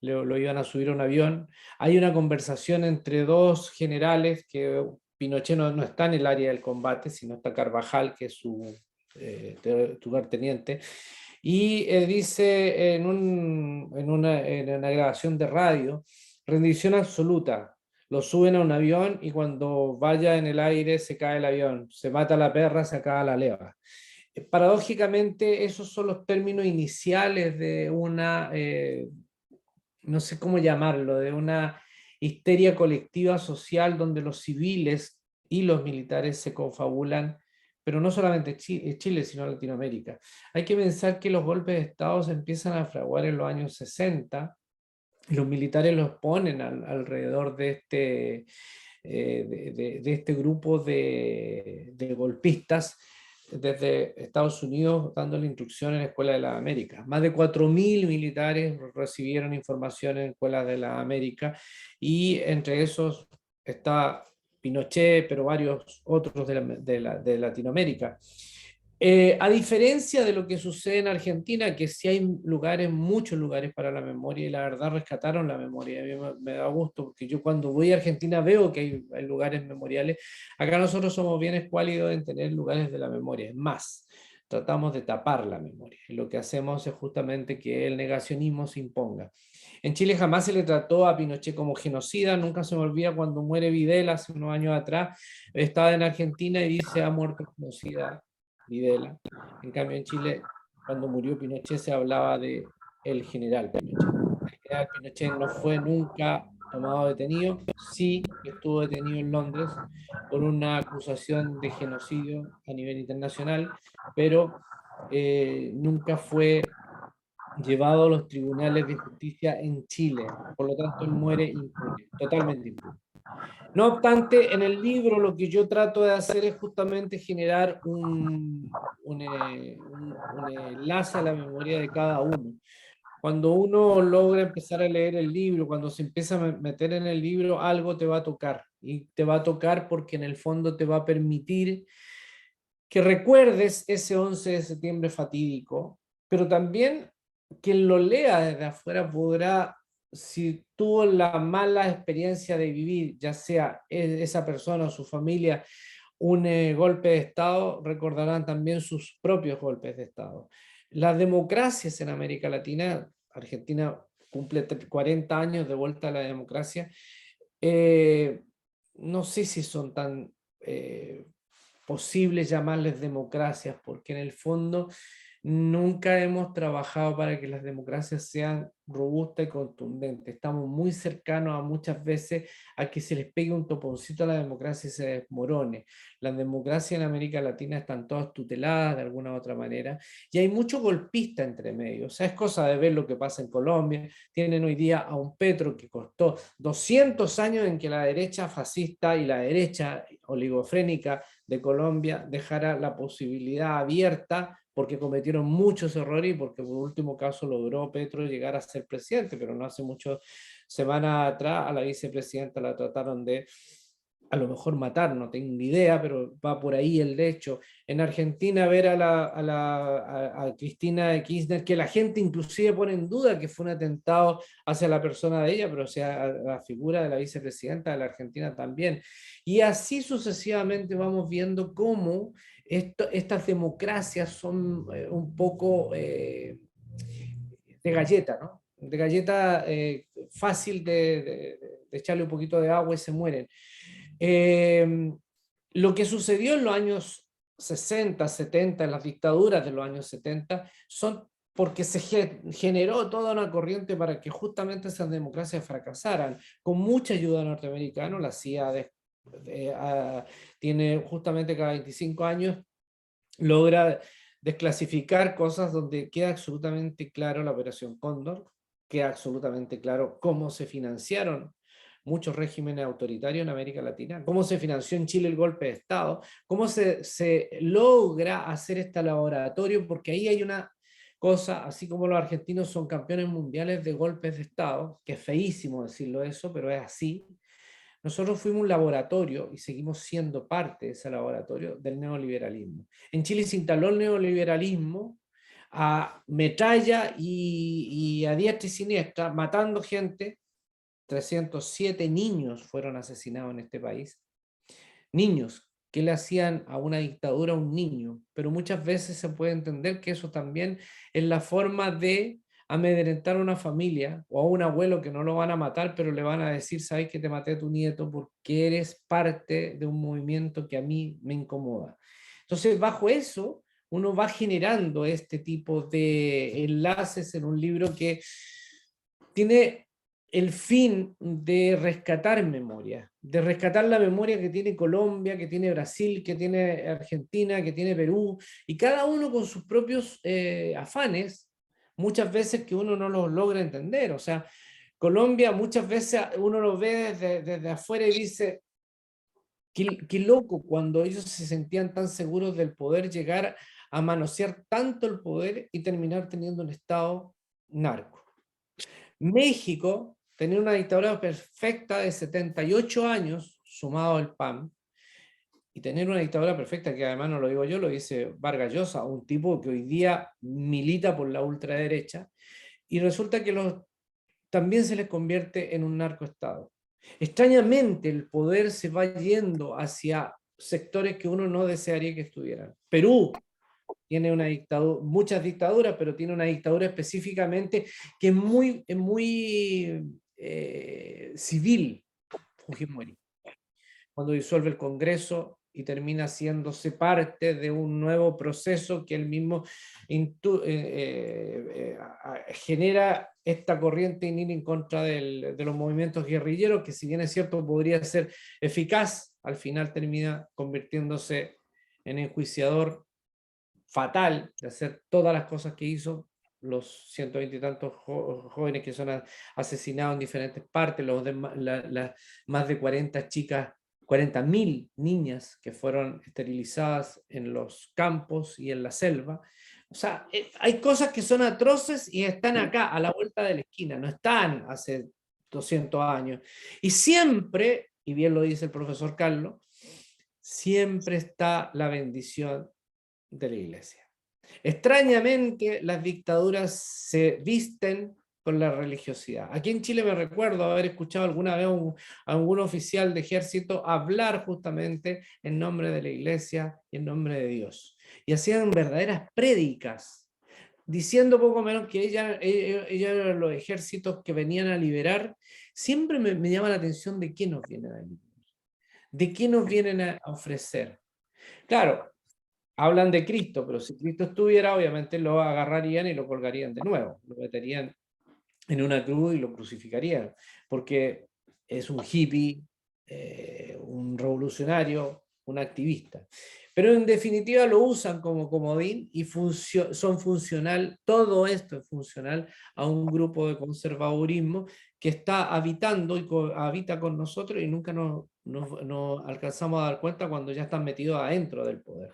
lo iban a subir a un avión. Hay una conversación entre dos generales, que Pinochet no está en el área del combate, sino está Carvajal, que es su lugarteniente, y dice en una grabación de radio, rendición absoluta. Lo suben a un avión y cuando vaya en el aire se cae el avión, se mata la perra, se acaba la leva. Paradójicamente, esos son los términos iniciales de una no sé cómo llamarlo, de una histeria colectiva social donde los civiles y los militares se confabulan, pero no solamente Chile, sino Latinoamérica. Hay que pensar que los golpes de Estado se empiezan a fraguar en los años 60, y los militares los ponen alrededor de este grupo de golpistas desde Estados Unidos, dándole instrucción en la Escuela de las Américas. Más de 4.000 militares recibieron información en Escuelas de las Américas, y entre esos está Pinochet, pero varios otros de Latinoamérica. A diferencia de lo que sucede en Argentina, que sí hay lugares, muchos lugares para la memoria, y la verdad rescataron la memoria. A mí me da gusto, porque yo cuando voy a Argentina veo que hay lugares memoriales. Acá nosotros somos bien escuálidos en tener lugares de la memoria. Es más, tratamos de tapar la memoria. Y lo que hacemos es justamente que el negacionismo se imponga. En Chile jamás se le trató a Pinochet como genocida. Nunca se me olvida cuando muere Videla hace unos años atrás. Estaba en Argentina y dice: ha muerto genocida Videla. En cambio, en Chile, cuando murió Pinochet, se hablaba de el general Pinochet. El general Pinochet no fue nunca tomado detenido, sí estuvo detenido en Londres por una acusación de genocidio a nivel internacional, pero nunca fue llevado a los tribunales de justicia en Chile. Por lo tanto, él muere impune, totalmente impune. No obstante, en el libro lo que yo trato de hacer es justamente generar un enlace a la memoria de cada uno. Cuando uno logra empezar a leer el libro, cuando se empieza a meter en el libro, algo te va a tocar. Y te va a tocar porque en el fondo te va a permitir que recuerdes ese 11 de septiembre fatídico, pero también quien lo lea desde afuera podrá, si tuvo la mala experiencia de vivir, ya sea esa persona o su familia, un golpe de Estado, recordarán también sus propios golpes de Estado. Las democracias en América Latina, Argentina cumple 40 años de vuelta a la democracia, no sé si son tan posible llamarles democracias, porque en el fondo nunca hemos trabajado para que las democracias sean robustas y contundentes. Estamos muy cercanos a muchas veces a que se les pegue un toponcito a la democracia y se desmorone. Las democracias en América Latina están todas tuteladas de alguna u otra manera, y hay mucho golpista entre medio. O sea, es cosa de ver lo que pasa en Colombia. Tienen hoy día a un Petro que costó 200 años en que la derecha fascista y la derecha oligofrénica de Colombia dejara la posibilidad abierta, porque cometieron muchos errores y porque por último caso logró Petro llegar a ser presidente, pero no hace muchas semanas atrás a la vicepresidenta la trataron de a lo mejor matar, no tengo ni idea, pero va por ahí el hecho. En Argentina ver a Cristina de Kirchner, que la gente inclusive pone en duda que fue un atentado hacia la persona de ella, pero o sea, la figura de la vicepresidenta de la Argentina también. Y así sucesivamente vamos viendo cómo estas democracias son un poco de galleta, ¿no? De galleta fácil de echarle un poquito de agua y se mueren. Lo que sucedió en los años 60, 70, en las dictaduras de los años 70, son porque se generó toda una corriente para que justamente esas democracias fracasaran. Con mucha ayuda norteamericana, la CIA tiene justamente cada 25 años, logra desclasificar cosas donde queda absolutamente claro la Operación Cóndor, queda absolutamente claro cómo se financiaron muchos regímenes autoritarios en América Latina, cómo se financió en Chile el golpe de Estado, cómo se logra hacer este laboratorio, porque ahí hay una cosa, así como los argentinos son campeones mundiales de golpes de Estado, que es feísimo decirlo eso, pero es así. Nosotros fuimos un laboratorio y seguimos siendo parte de ese laboratorio del neoliberalismo. En Chile se instaló el neoliberalismo a metralla y a diestra y siniestra, matando gente. 307 niños fueron asesinados en este país. Niños, ¿qué le hacían a una dictadura a un niño? Pero muchas veces se puede entender que eso también es la forma de amedrentar a una familia o a un abuelo que no lo van a matar, pero le van a decir, sabes que te maté a tu nieto porque eres parte de un movimiento que a mí me incomoda. Entonces, bajo eso, uno va generando este tipo de enlaces en un libro que tiene el fin de rescatar memoria, de rescatar la memoria que tiene Colombia, que tiene Brasil, que tiene Argentina, que tiene Perú, y cada uno con sus propios afanes, muchas veces que uno no los logra entender. O sea, Colombia muchas veces uno lo ve desde afuera y dice, qué loco cuando ellos se sentían tan seguros del poder llegar a manosear tanto el poder y terminar teniendo un Estado narco. México tenía una dictadura perfecta de 78 años, sumado al PAN, y tener una dictadura perfecta, que además no lo digo yo, lo dice Vargas Llosa, un tipo que hoy día milita por la ultraderecha, y resulta que también se les convierte en un narcoestado. Extrañamente el poder se va yendo hacia sectores que uno no desearía que estuvieran. Perú tiene una dictadura, muchas dictaduras, pero tiene una dictadura específicamente que es muy civil, Fujimori. Cuando disuelve el Congreso y termina haciéndose parte de un nuevo proceso que él mismo genera esta corriente en ir en contra de los movimientos guerrilleros, que si bien es cierto podría ser eficaz, al final termina convirtiéndose en enjuiciador fatal de hacer todas las cosas que hizo, los 120 y tantos jóvenes que son asesinados en diferentes partes, más de 40 chicas, 40.000 niñas que fueron esterilizadas en los campos y en la selva. O sea, hay cosas que son atroces y están acá, a la vuelta de la esquina, no están hace 200 años. Y siempre, y bien lo dice el profesor Carlos, siempre está la bendición de la iglesia. Extrañamente, las dictaduras se visten con la religiosidad. Aquí en Chile me recuerdo haber escuchado alguna vez a algún oficial de ejército hablar justamente en nombre de la iglesia y en nombre de Dios. Y hacían verdaderas prédicas, diciendo poco menos que ellos eran los ejércitos que venían a liberar. Siempre me llama la atención de qué nos vienen a liberar, de qué nos vienen a ofrecer. Claro, hablan de Cristo, pero si Cristo estuviera, obviamente lo agarrarían y lo colgarían de nuevo, lo meterían en una cruz y lo crucificarían, porque es un hippie, un revolucionario, un activista. Pero en definitiva lo usan como comodín y son funcional, todo esto es funcional a un grupo de conservadurismo que está habitando y habita con nosotros y nunca nos alcanzamos a dar cuenta cuando ya están metidos adentro del poder.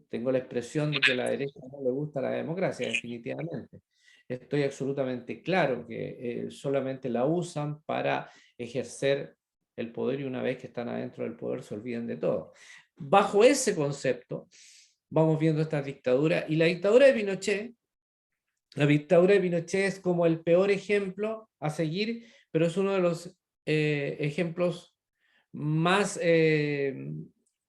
Tengo la expresión de que a la derecha no le gusta la democracia, definitivamente. Estoy absolutamente claro que solamente la usan para ejercer el poder y una vez que están adentro del poder se olvidan de todo. Bajo ese concepto vamos viendo esta dictadura y la dictadura de Pinochet es como el peor ejemplo a seguir, pero es uno de los ejemplos más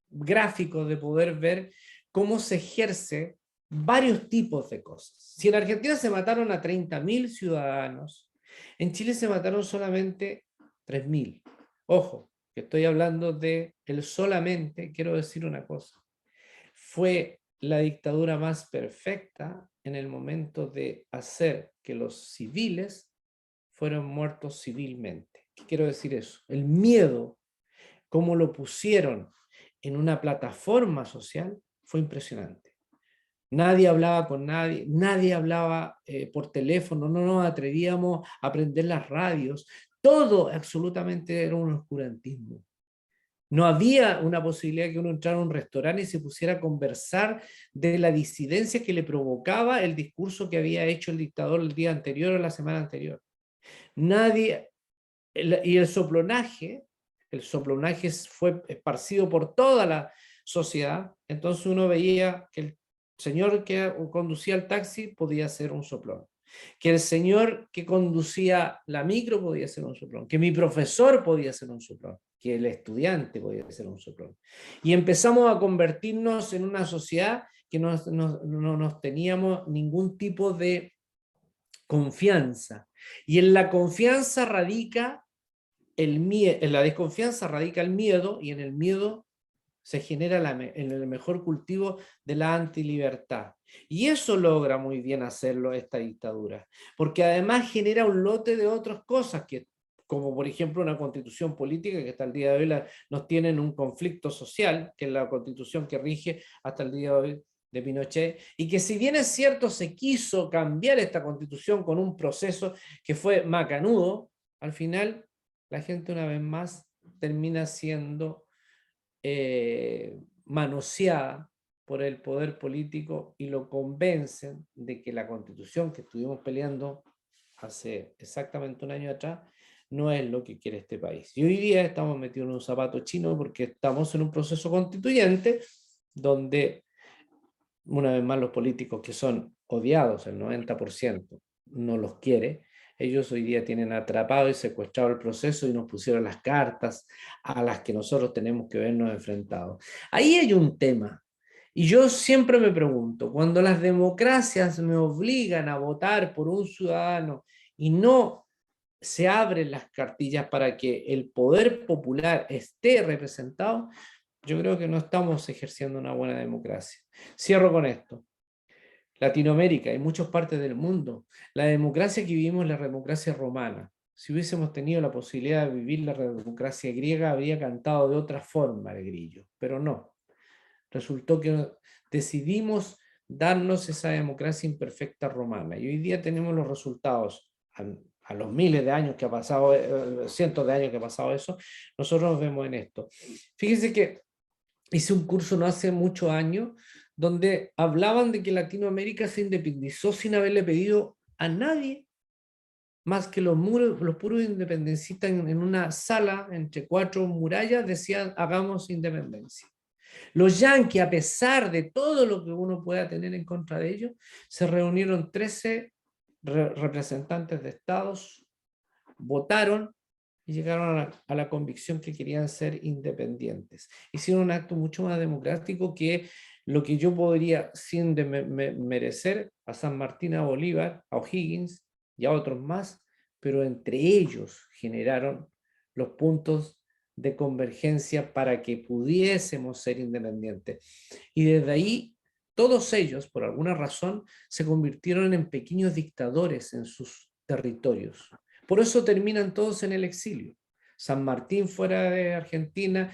gráficos de poder ver cómo se ejerce varios tipos de cosas. Si en Argentina se mataron a 30.000 ciudadanos, en Chile se mataron solamente 3.000. Ojo, que estoy hablando de el solamente, quiero decir una cosa. fue la dictadura más perfecta en el momento de hacer que los civiles fueran muertos civilmente. ¿Qué quiero decir eso? El miedo, cómo lo pusieron en una plataforma social, fue impresionante. Nadie hablaba con nadie, nadie hablaba por teléfono, no nos atrevíamos a prender las radios, todo absolutamente era un oscurantismo. No había una posibilidad que uno entrara a un restaurante y se pusiera a conversar de la disidencia que le provocaba el discurso que había hecho el dictador el día anterior o la semana anterior. Nadie, y el soplonaje fue esparcido por toda la sociedad, entonces uno veía que el señor que conducía el taxi podía ser un soplón, que el señor que conducía la micro podía ser un soplón, que mi profesor podía ser un soplón, que el estudiante podía ser un soplón. Y empezamos a convertirnos en una sociedad que no nos teníamos ningún tipo de confianza. Y en la confianza radica el miedo, en la desconfianza radica el miedo, y en el miedo se genera en el mejor cultivo de la antilibertad. Y eso logra muy bien hacerlo esta dictadura, porque además genera un lote de otras cosas, como por ejemplo una constitución política que hasta el día de hoy nos tiene en un conflicto social, que es la constitución que rige hasta el día de hoy de Pinochet, y que si bien es cierto se quiso cambiar esta constitución con un proceso que fue macanudo, al final la gente una vez más termina siendo manoseada por el poder político y lo convencen de que la constitución que estuvimos peleando hace exactamente un año atrás no es lo que quiere este país. Y hoy día estamos metidos en un zapato chino porque estamos en un proceso constituyente donde una vez más los políticos que son odiados, el 90% no los quiere, ellos hoy día tienen atrapado y secuestrado el proceso y nos pusieron las cartas a las que nosotros tenemos que vernos enfrentados. Ahí hay un tema. Y yo siempre me pregunto, cuando las democracias me obligan a votar por un ciudadano y no se abren las cartillas para que el poder popular esté representado, yo creo que no estamos ejerciendo una buena democracia. Cierro con esto. Latinoamérica y muchas partes del mundo, la democracia que vivimos es la democracia romana. Si hubiésemos tenido la posibilidad de vivir la democracia griega, habría cantado de otra forma el grillo, pero no. Resultó que decidimos darnos esa democracia imperfecta romana, y hoy día tenemos los resultados. A los miles de años que ha pasado, cientos de años que ha pasado eso, nosotros nos vemos en esto. Fíjense que hice un curso no hace muchos años donde hablaban de que Latinoamérica se independizó sin haberle pedido a nadie más que los puros independencistas en una sala entre 4 murallas decían hagamos independencia. Los yanquis, a pesar de todo lo que uno pueda tener en contra de ellos, se reunieron 13 representantes de estados, votaron y llegaron a la convicción que querían ser independientes. Hicieron un acto mucho más democrático que lo que yo podría, sin merecer, a San Martín, a Bolívar, a O'Higgins y a otros más, pero entre ellos generaron los puntos de convergencia para que pudiésemos ser independientes. Y desde ahí, todos ellos, por alguna razón, se convirtieron en pequeños dictadores en sus territorios. Por eso terminan todos en el exilio. San Martín fuera de Argentina,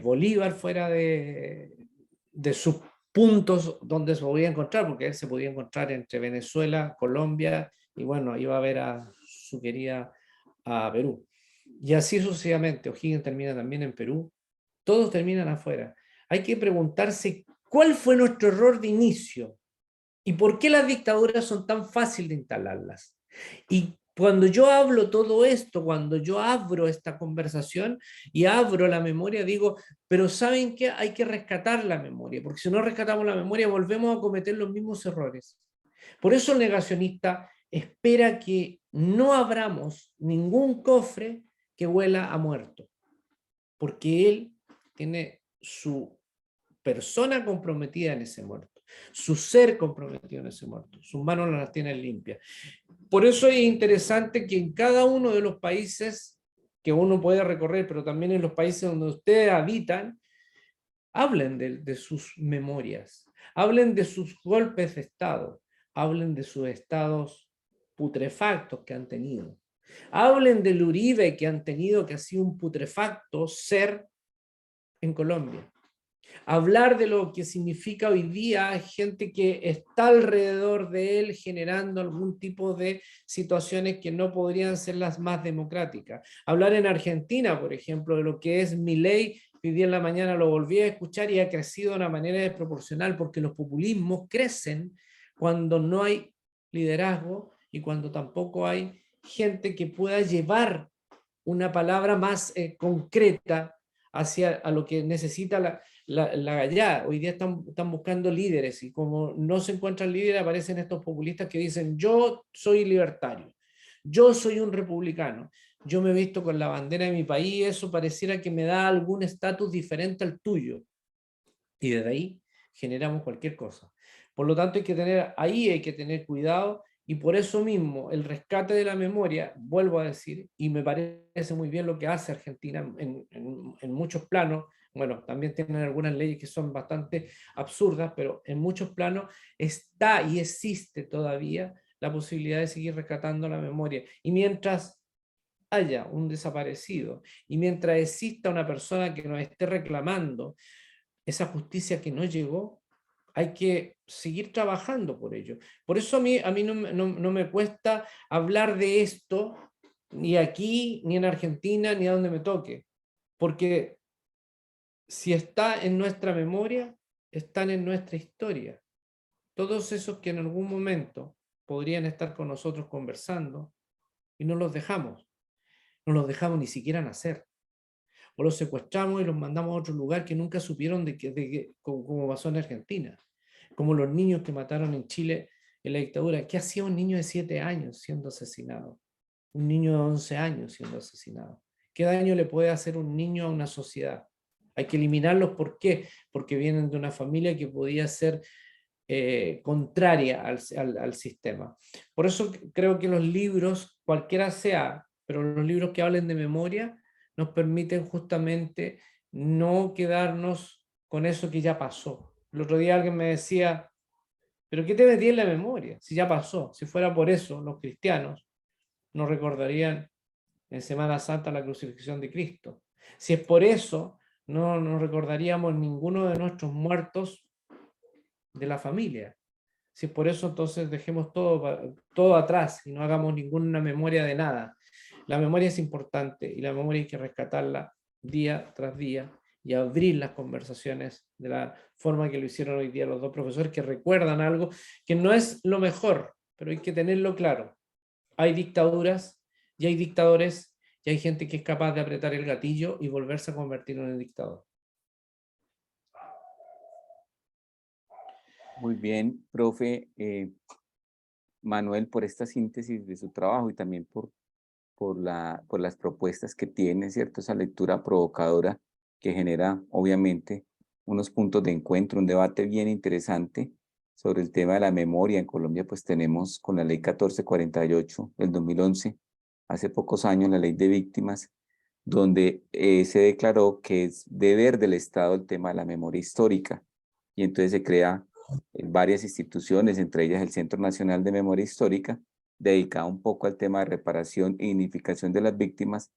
Bolívar fuera de sus puntos donde se podía encontrar, porque él se podía encontrar entre Venezuela, Colombia, y bueno, iba a ver a su querida a Perú. Y así sucesivamente, O'Higgins termina también en Perú, todos terminan afuera. Hay que preguntarse cuál fue nuestro error de inicio y por qué las dictaduras son tan fáciles de instalarlas. Y cuando yo hablo todo esto, cuando yo abro esta conversación y abro la memoria, digo, pero ¿saben qué? Hay que rescatar la memoria, porque si no rescatamos la memoria volvemos a cometer los mismos errores. Por eso el negacionista espera que no abramos ningún cofre que huela a muerto, porque él tiene su persona comprometida en ese muerto, su ser comprometido en ese muerto, sus manos las tienen limpias. Por eso es interesante que en cada uno de los países que uno puede recorrer, pero también en los países donde ustedes habitan, hablen de sus memorias, hablen de sus golpes de Estado, hablen de sus estados putrefactos que han tenido, hablen del Uribe que han tenido, que ha sido un putrefacto ser en Colombia. Hablar de lo que significa hoy día gente que está alrededor de él generando algún tipo de situaciones que no podrían ser las más democráticas. Hablar en Argentina, por ejemplo, de lo que es Milei, hoy día en la mañana lo volví a escuchar y ha crecido de una manera desproporcional porque los populismos crecen cuando no hay liderazgo y cuando tampoco hay gente que pueda llevar una palabra más concreta hacia a lo que necesita la gallada. Hoy día están buscando líderes y como no se encuentran líderes aparecen estos populistas que dicen yo soy libertario, yo soy un republicano, yo me he visto con la bandera de mi país y eso pareciera que me da algún estatus diferente al tuyo. Y desde ahí generamos cualquier cosa. Por lo tanto hay que tener cuidado y por eso mismo el rescate de la memoria, vuelvo a decir, y me parece muy bien lo que hace Argentina en muchos planos. Bueno, también tienen algunas leyes que son bastante absurdas, pero en muchos planos está y existe todavía la posibilidad de seguir rescatando la memoria. Y mientras haya un desaparecido y mientras exista una persona que nos esté reclamando esa justicia que no llegó, hay que seguir trabajando por ello. Por eso a mí no me cuesta hablar de esto, ni aquí, ni en Argentina, ni a donde me toque. Porque si está en nuestra memoria, están en nuestra historia. Todos esos que en algún momento podrían estar con nosotros conversando, y no los dejamos. No los dejamos ni siquiera nacer. O los secuestramos y los mandamos a otro lugar que nunca supieron como pasó en Argentina. Como los niños que mataron en Chile en la dictadura. ¿Qué hacía un niño de 7 años siendo asesinado? Un niño de 11 años siendo asesinado. ¿Qué daño le puede hacer un niño a una sociedad? Hay que eliminarlos. ¿Por qué? Porque vienen de una familia que podía ser contraria al sistema. Por eso creo que los libros, cualquiera sea, pero los libros que hablen de memoria, nos permiten justamente no quedarnos con eso que ya pasó. El otro día alguien me decía, ¿pero qué te metí en la memoria? Si ya pasó, si fuera por eso, los cristianos nos recordarían en Semana Santa la crucifixión de Cristo. Si es por eso, no nos recordaríamos ninguno de nuestros muertos de la familia. Si es por eso, entonces dejemos todo atrás y no hagamos ninguna memoria de nada. La memoria es importante y la memoria hay que rescatarla día tras día y abrir las conversaciones de la forma que lo hicieron hoy día los dos profesores que recuerdan algo que no es lo mejor, pero hay que tenerlo claro. Hay dictaduras y hay dictadores y hay gente que es capaz de apretar el gatillo y volverse a convertir en el dictador. Muy bien, profe Manuel, por esta síntesis de su trabajo y también por las propuestas que tiene, ¿cierto? Esa lectura provocadora que genera, obviamente, unos puntos de encuentro, un debate bien interesante sobre el tema de la memoria. En Colombia, pues tenemos con la ley 1448 del 2011, hace pocos años, la ley de víctimas, donde se declaró que es deber del Estado el tema de la memoria histórica. Y entonces se crea varias instituciones, entre ellas el Centro Nacional de Memoria Histórica, dedicado un poco al tema de reparación e dignificación de las víctimas,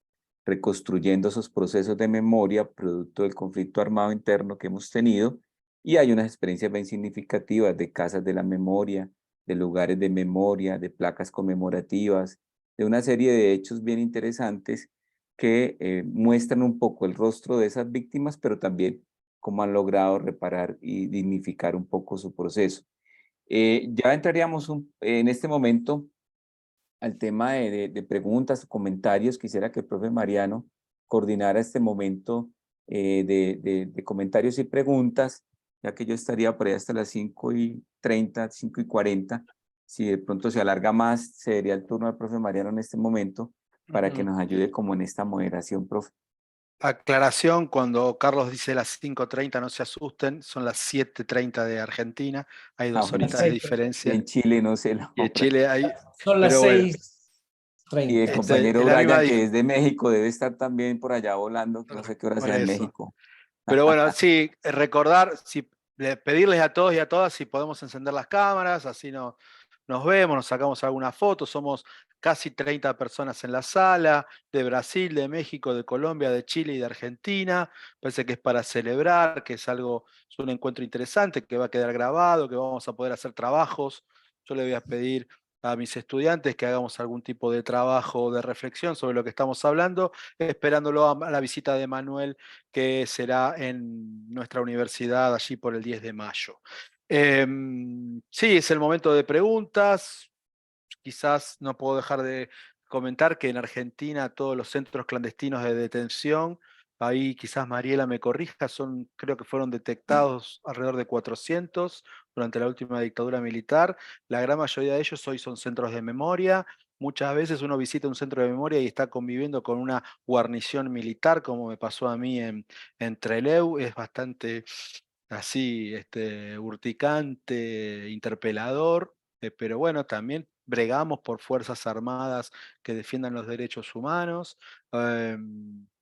reconstruyendo esos procesos de memoria producto del conflicto armado interno que hemos tenido, y hay unas experiencias bien significativas de casas de la memoria, de lugares de memoria, de placas conmemorativas, de una serie de hechos bien interesantes que muestran un poco el rostro de esas víctimas, pero también cómo han logrado reparar y dignificar un poco su proceso. Ya entraríamos en este momento al tema de preguntas, comentarios. Quisiera que el profe Mariano coordinara este momento de comentarios y preguntas, ya que yo estaría por ahí hasta las 5:30, 5:40. Si de pronto se alarga más, sería el turno del profe Mariano en este momento para que nos ayude como en esta moderación, profe. Aclaración, cuando Carlos dice las 5:30, no se asusten, son las 7:30 de Argentina, hay 2 Bueno, horitas de sí. diferencia. En Chile no sé la Y en hora. Chile hay... Son las Pero bueno, 6:30. Y el compañero es la misma Brian, que es de México, debe estar también por allá volando, no sé qué hora por sea en eso. México. Pero bueno, sí, recordar, pedirles a todos y a todas si podemos encender las cámaras, así nos vemos, nos sacamos algunas fotos. Somos casi 30 personas en la sala, de Brasil, de México, de Colombia, de Chile y de Argentina. Parece que es para celebrar, que es un encuentro interesante, que va a quedar grabado, que vamos a poder hacer trabajos. Yo le voy a pedir a mis estudiantes que hagamos algún tipo de trabajo de reflexión sobre lo que estamos hablando, esperándolo a la visita de Manuel, que será en nuestra universidad allí por el 10 de mayo. Sí, es el momento de preguntas. Quizás no puedo dejar de comentar que en Argentina todos los centros clandestinos de detención, ahí quizás Mariela me corrija, creo que fueron detectados alrededor de 400 durante la última dictadura militar. La gran mayoría de ellos hoy son centros de memoria. Muchas veces uno visita un centro de memoria y está conviviendo con una guarnición militar, como me pasó a mí en Trelew. Es bastante así, urticante, interpelador, pero bueno, también bregamos por fuerzas armadas que defiendan los derechos humanos.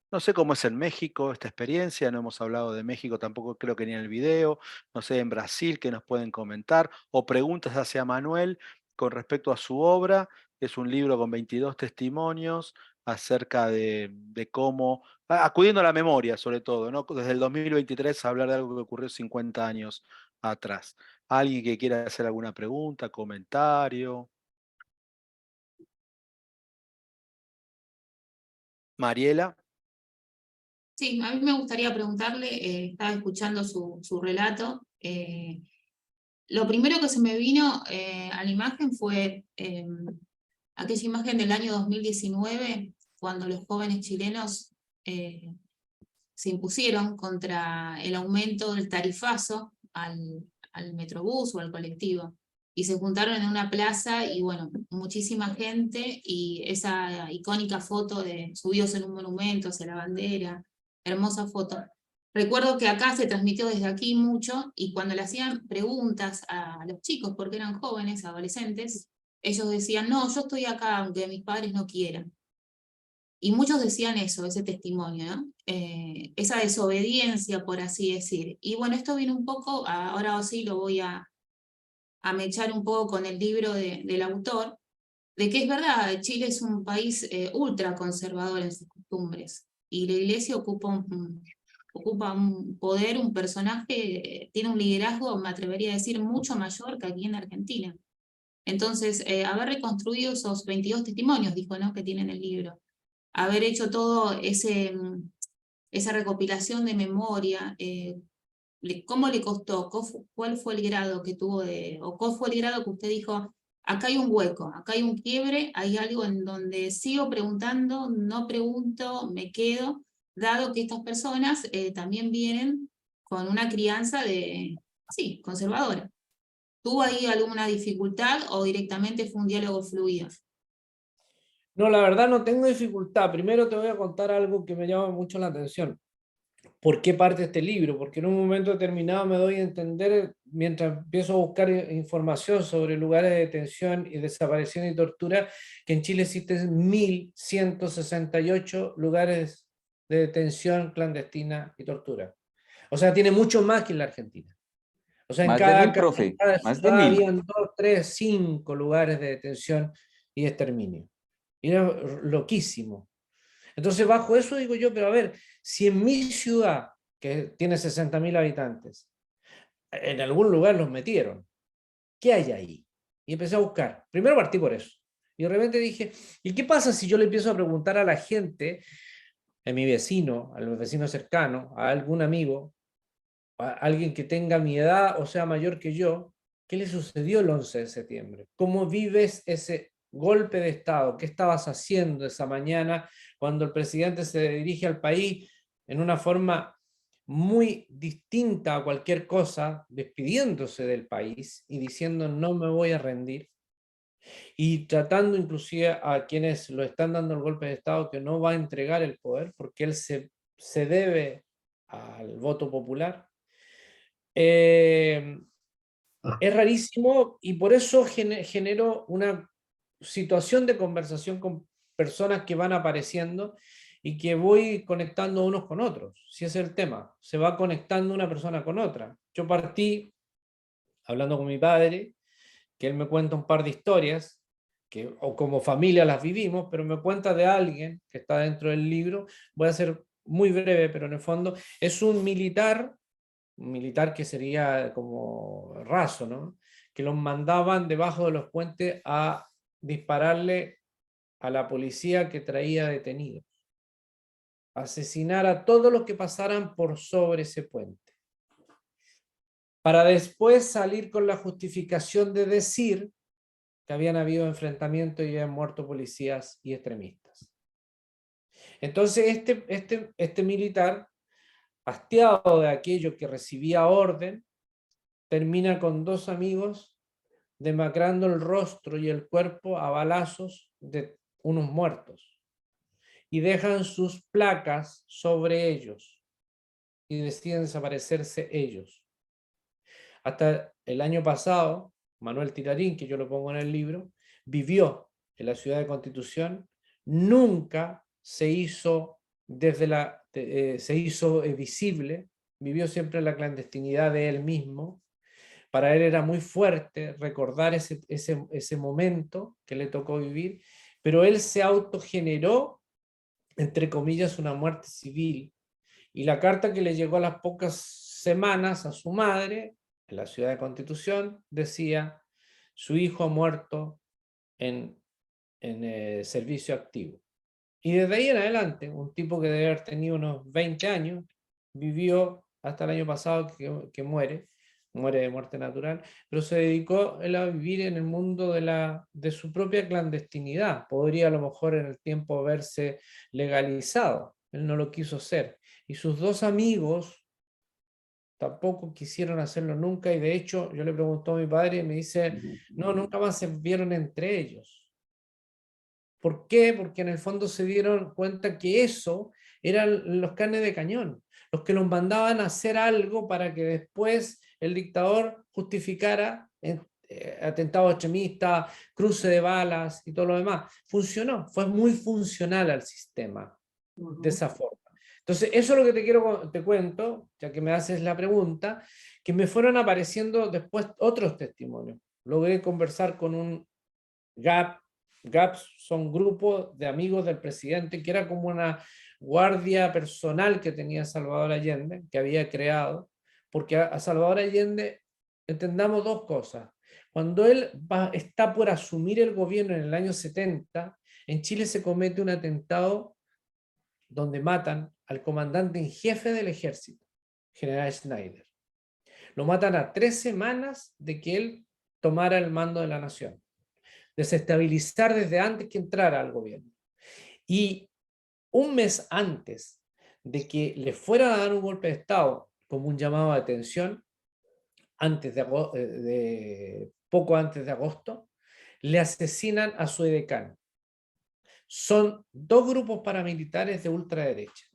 No sé cómo es en México esta experiencia, no hemos hablado de México tampoco, creo que ni en el video. No sé, en Brasil, qué nos pueden comentar, o preguntas hacia Manuel con respecto a su obra. Es un libro con 22 testimonios acerca de cómo, acudiendo a la memoria sobre todo, ¿no? Desde el 2023 hablar de algo que ocurrió 50 años atrás. ¿Alguien que quiera hacer alguna pregunta, comentario? Mariela. Sí, a mí me gustaría preguntarle, estaba escuchando su relato. Lo primero que se me vino a la imagen fue aquella imagen del año 2019, cuando los jóvenes chilenos se impusieron contra el aumento del tarifazo al Metrobús o al colectivo. Y se juntaron en una plaza y bueno, muchísima gente, y esa icónica foto de subidos en un monumento hacia la bandera, hermosa foto. Recuerdo que acá se transmitió desde aquí mucho, y cuando le hacían preguntas a los chicos, porque eran jóvenes, adolescentes, ellos decían, no, yo estoy acá aunque mis padres no quieran. Y muchos decían eso, ese testimonio, ¿no? Esa desobediencia, por así decir. Y bueno, esto viene un poco, ahora sí lo voy a mechar un poco con el libro del autor, de que es verdad, Chile es un país ultra conservador en sus costumbres, y la iglesia ocupa un poder, un personaje, tiene un liderazgo, me atrevería a decir, mucho mayor que aquí en Argentina. Entonces, haber reconstruido esos 22 testimonios, dijo, ¿no?, que tiene en el libro, haber hecho todo esa recopilación de memoria, ¿cómo le costó? ¿Cuál fue el grado que tuvo o cuál fue el grado que usted dijo, acá hay un hueco, acá hay un quiebre, hay algo en donde sigo preguntando, no pregunto, me quedo, dado que estas personas también vienen con una crianza sí, conservadora? ¿Tuvo ahí alguna dificultad o directamente fue un diálogo fluido? No, la verdad no tengo dificultad. Primero te voy a contar algo que me llama mucho la atención. ¿Por qué parte este libro? Porque en un momento determinado me doy a entender, mientras empiezo a buscar información sobre lugares de detención y desaparición y tortura, que en Chile existen 1.168 lugares de detención clandestina y tortura. O sea, tiene mucho más que en la Argentina. O sea, en Más de cada 1000, profe, más de ciudad 1000. habían 2, 3, 5 lugares de detención y exterminio. Y era loquísimo. Entonces, bajo eso digo yo, pero a ver, si en mi ciudad, que tiene 60.000 habitantes, en algún lugar los metieron, ¿qué hay ahí? Y empecé a buscar. Primero partí por eso. Y de repente dije, ¿y qué pasa si yo le empiezo a preguntar a la gente, a mi vecino, a los vecinos cercanos, a algún amigo, a alguien que tenga mi edad o sea mayor que yo, qué le sucedió el 11 de septiembre? ¿Cómo vives ese golpe de Estado? ¿Qué estabas haciendo esa mañana cuando el presidente se dirige al país en una forma muy distinta a cualquier cosa, despidiéndose del país y diciendo no me voy a rendir? Y tratando inclusive a quienes lo están dando el golpe de Estado que no va a entregar el poder porque él se debe al voto popular. Es rarísimo, y por eso genero una situación de conversación con personas que van apareciendo, y que voy conectando unos con otros, si ese es el tema, se va conectando una persona con otra. Yo partí hablando con mi padre, que él me cuenta un par de historias, que o como familia las vivimos, pero me cuenta de alguien que está dentro del libro. Voy a ser muy breve, pero en el fondo es un militar que sería como raso, ¿no? Que los mandaban debajo de los puentes a dispararle a la policía que traía detenidos, asesinar a todos los que pasaran por sobre ese puente, para después salir con la justificación de decir que habían habido enfrentamientos y habían muerto policías y extremistas. Entonces este militar, hastiado de aquello que recibía orden, termina con dos amigos demacrando el rostro y el cuerpo a balazos de unos muertos, y dejan sus placas sobre ellos y deciden desaparecerse ellos. Hasta el año pasado, Manuel Tirarín, que yo lo pongo en el libro, vivió en la ciudad de Constitución, nunca se hizo visible, vivió siempre en la clandestinidad de él mismo. Para él era muy fuerte recordar ese momento que le tocó vivir, pero él se autogeneró, entre comillas, una muerte civil. Y la carta que le llegó a las pocas semanas a su madre, en la ciudad de Constitución, decía: su hijo ha muerto en servicio activo. Y desde ahí en adelante, un tipo que debe haber tenido unos 20 años, vivió hasta el año pasado que muere de muerte natural, pero se dedicó él a vivir en el mundo de su propia clandestinidad. Podría a lo mejor en el tiempo haberse legalizado, él no lo quiso hacer. Y sus dos amigos tampoco quisieron hacerlo nunca, y de hecho yo le pregunto a mi padre y me dice, no, nunca más se vieron entre ellos. ¿Por qué? Porque en el fondo se dieron cuenta que eso eran los carnes de cañón, los que los mandaban a hacer algo para que después el dictador justificara atentado extremista, cruce de balas y todo lo demás. Funcionó, fue muy funcional al sistema de esa forma. Entonces, eso es lo que te cuento, ya que me haces la pregunta, que me fueron apareciendo después otros testimonios. Logré conversar con un GAPs son grupos de amigos del presidente, que era como una guardia personal que tenía Salvador Allende, que había creado, porque a Salvador Allende, entendamos dos cosas. Cuando él está por asumir el gobierno en el año 70, en Chile se comete un atentado donde matan al comandante en jefe del ejército, general Schneider. Lo matan a 3 semanas de que él tomara el mando de la nación. Desestabilizar desde antes que entrara al gobierno. Y un mes antes de que le fueran a dar un golpe de Estado, como un llamado de atención, poco antes de agosto, le asesinan a su edecán. Son 2 grupos paramilitares de ultraderecha.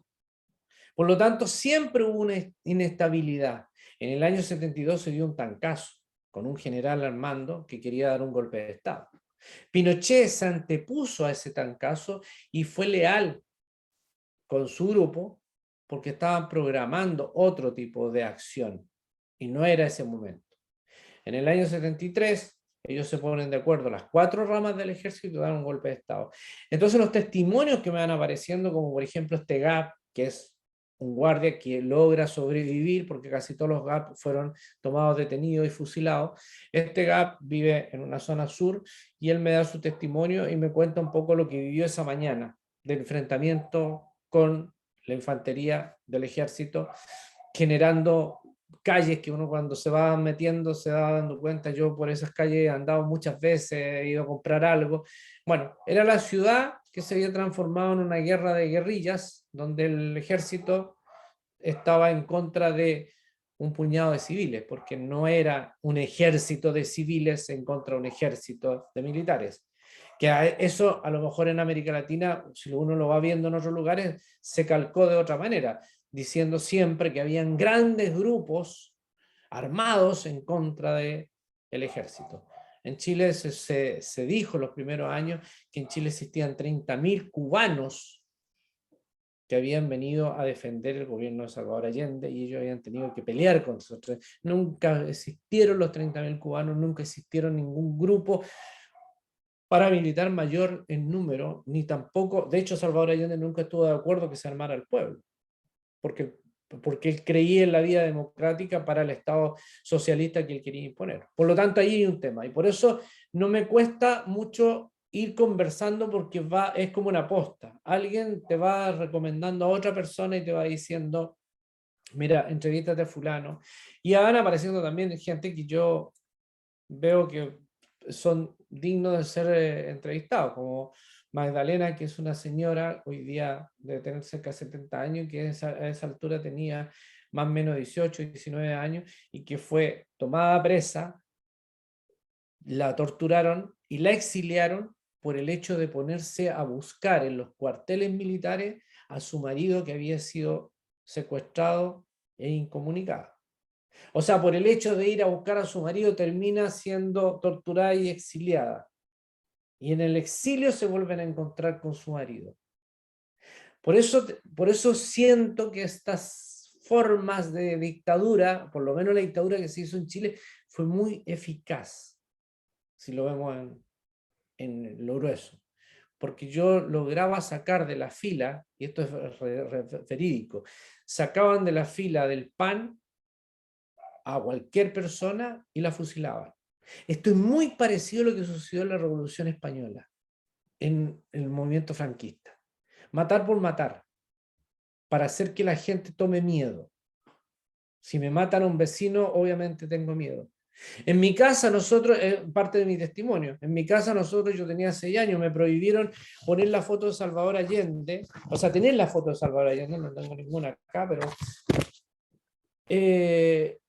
Por lo tanto, siempre hubo una inestabilidad. En el año 72 se dio un tancazo con un general al mando que quería dar un golpe de Estado. Pinochet se antepuso a ese tancazo y fue leal con su grupo porque estaban programando otro tipo de acción y no era ese momento. En el año 73 ellos se ponen de acuerdo, las 4 ramas del ejército dan un golpe de Estado. Entonces los testimonios que me van apareciendo, como por ejemplo este GAP, que es un guardia que logra sobrevivir porque casi todos los GAP fueron tomados detenidos y fusilados. Este GAP vive en una zona sur y él me da su testimonio y me cuenta un poco lo que vivió esa mañana del enfrentamiento con la infantería del ejército, generando calles que uno cuando se va metiendo se va dando cuenta. Yo por esas calles he andado muchas veces, he ido a comprar algo. Bueno, era la ciudad que se había transformado en una guerra de guerrillas, donde el ejército estaba en contra de un puñado de civiles, porque no era un ejército de civiles en contra de un ejército de militares. Que eso a lo mejor en América Latina, si uno lo va viendo en otros lugares, se calcó de otra manera, diciendo siempre que habían grandes grupos armados en contra del ejército. En Chile se dijo en los primeros años que en Chile existían 30.000 cubanos que habían venido a defender el gobierno de Salvador Allende y ellos habían tenido que pelear contra nosotros. Nunca existieron los 30.000 cubanos, nunca existieron ningún grupo paramilitar mayor en número, ni tampoco, de hecho Salvador Allende nunca estuvo de acuerdo que se armara el pueblo, porque él creía en la vida democrática para el Estado socialista que él quería imponer. Por lo tanto, ahí hay un tema, y por eso no me cuesta mucho ir conversando, porque es como una posta. Alguien te va recomendando a otra persona y te va diciendo, mira, entrevístate a fulano. Y van apareciendo también gente que yo veo que son dignos de ser entrevistados, como Magdalena, que es una señora hoy día de tener cerca de 70 años, que a esa altura tenía más o menos 18, 19 años, y que fue tomada presa, la torturaron y la exiliaron por el hecho de ponerse a buscar en los cuarteles militares a su marido que había sido secuestrado e incomunicado. O sea, por el hecho de ir a buscar a su marido termina siendo torturada y exiliada. Y en el exilio se vuelven a encontrar con su marido. Por eso siento que estas formas de dictadura, por lo menos la dictadura que se hizo en Chile, fue muy eficaz, si lo vemos en lo grueso. Porque yo lograba sacar de la fila, y esto es verídico, sacaban de la fila del PAN a cualquier persona y la fusilaban. Esto es muy parecido a lo que sucedió en la Revolución Española, en el movimiento franquista. Matar por matar, para hacer que la gente tome miedo. Si me matan a un vecino, obviamente tengo miedo. En mi casa nosotros, parte de mi testimonio, en mi casa nosotros, yo tenía 6 años, me prohibieron poner la foto de Salvador Allende, o sea, tener la foto de Salvador Allende, no tengo ninguna acá, pero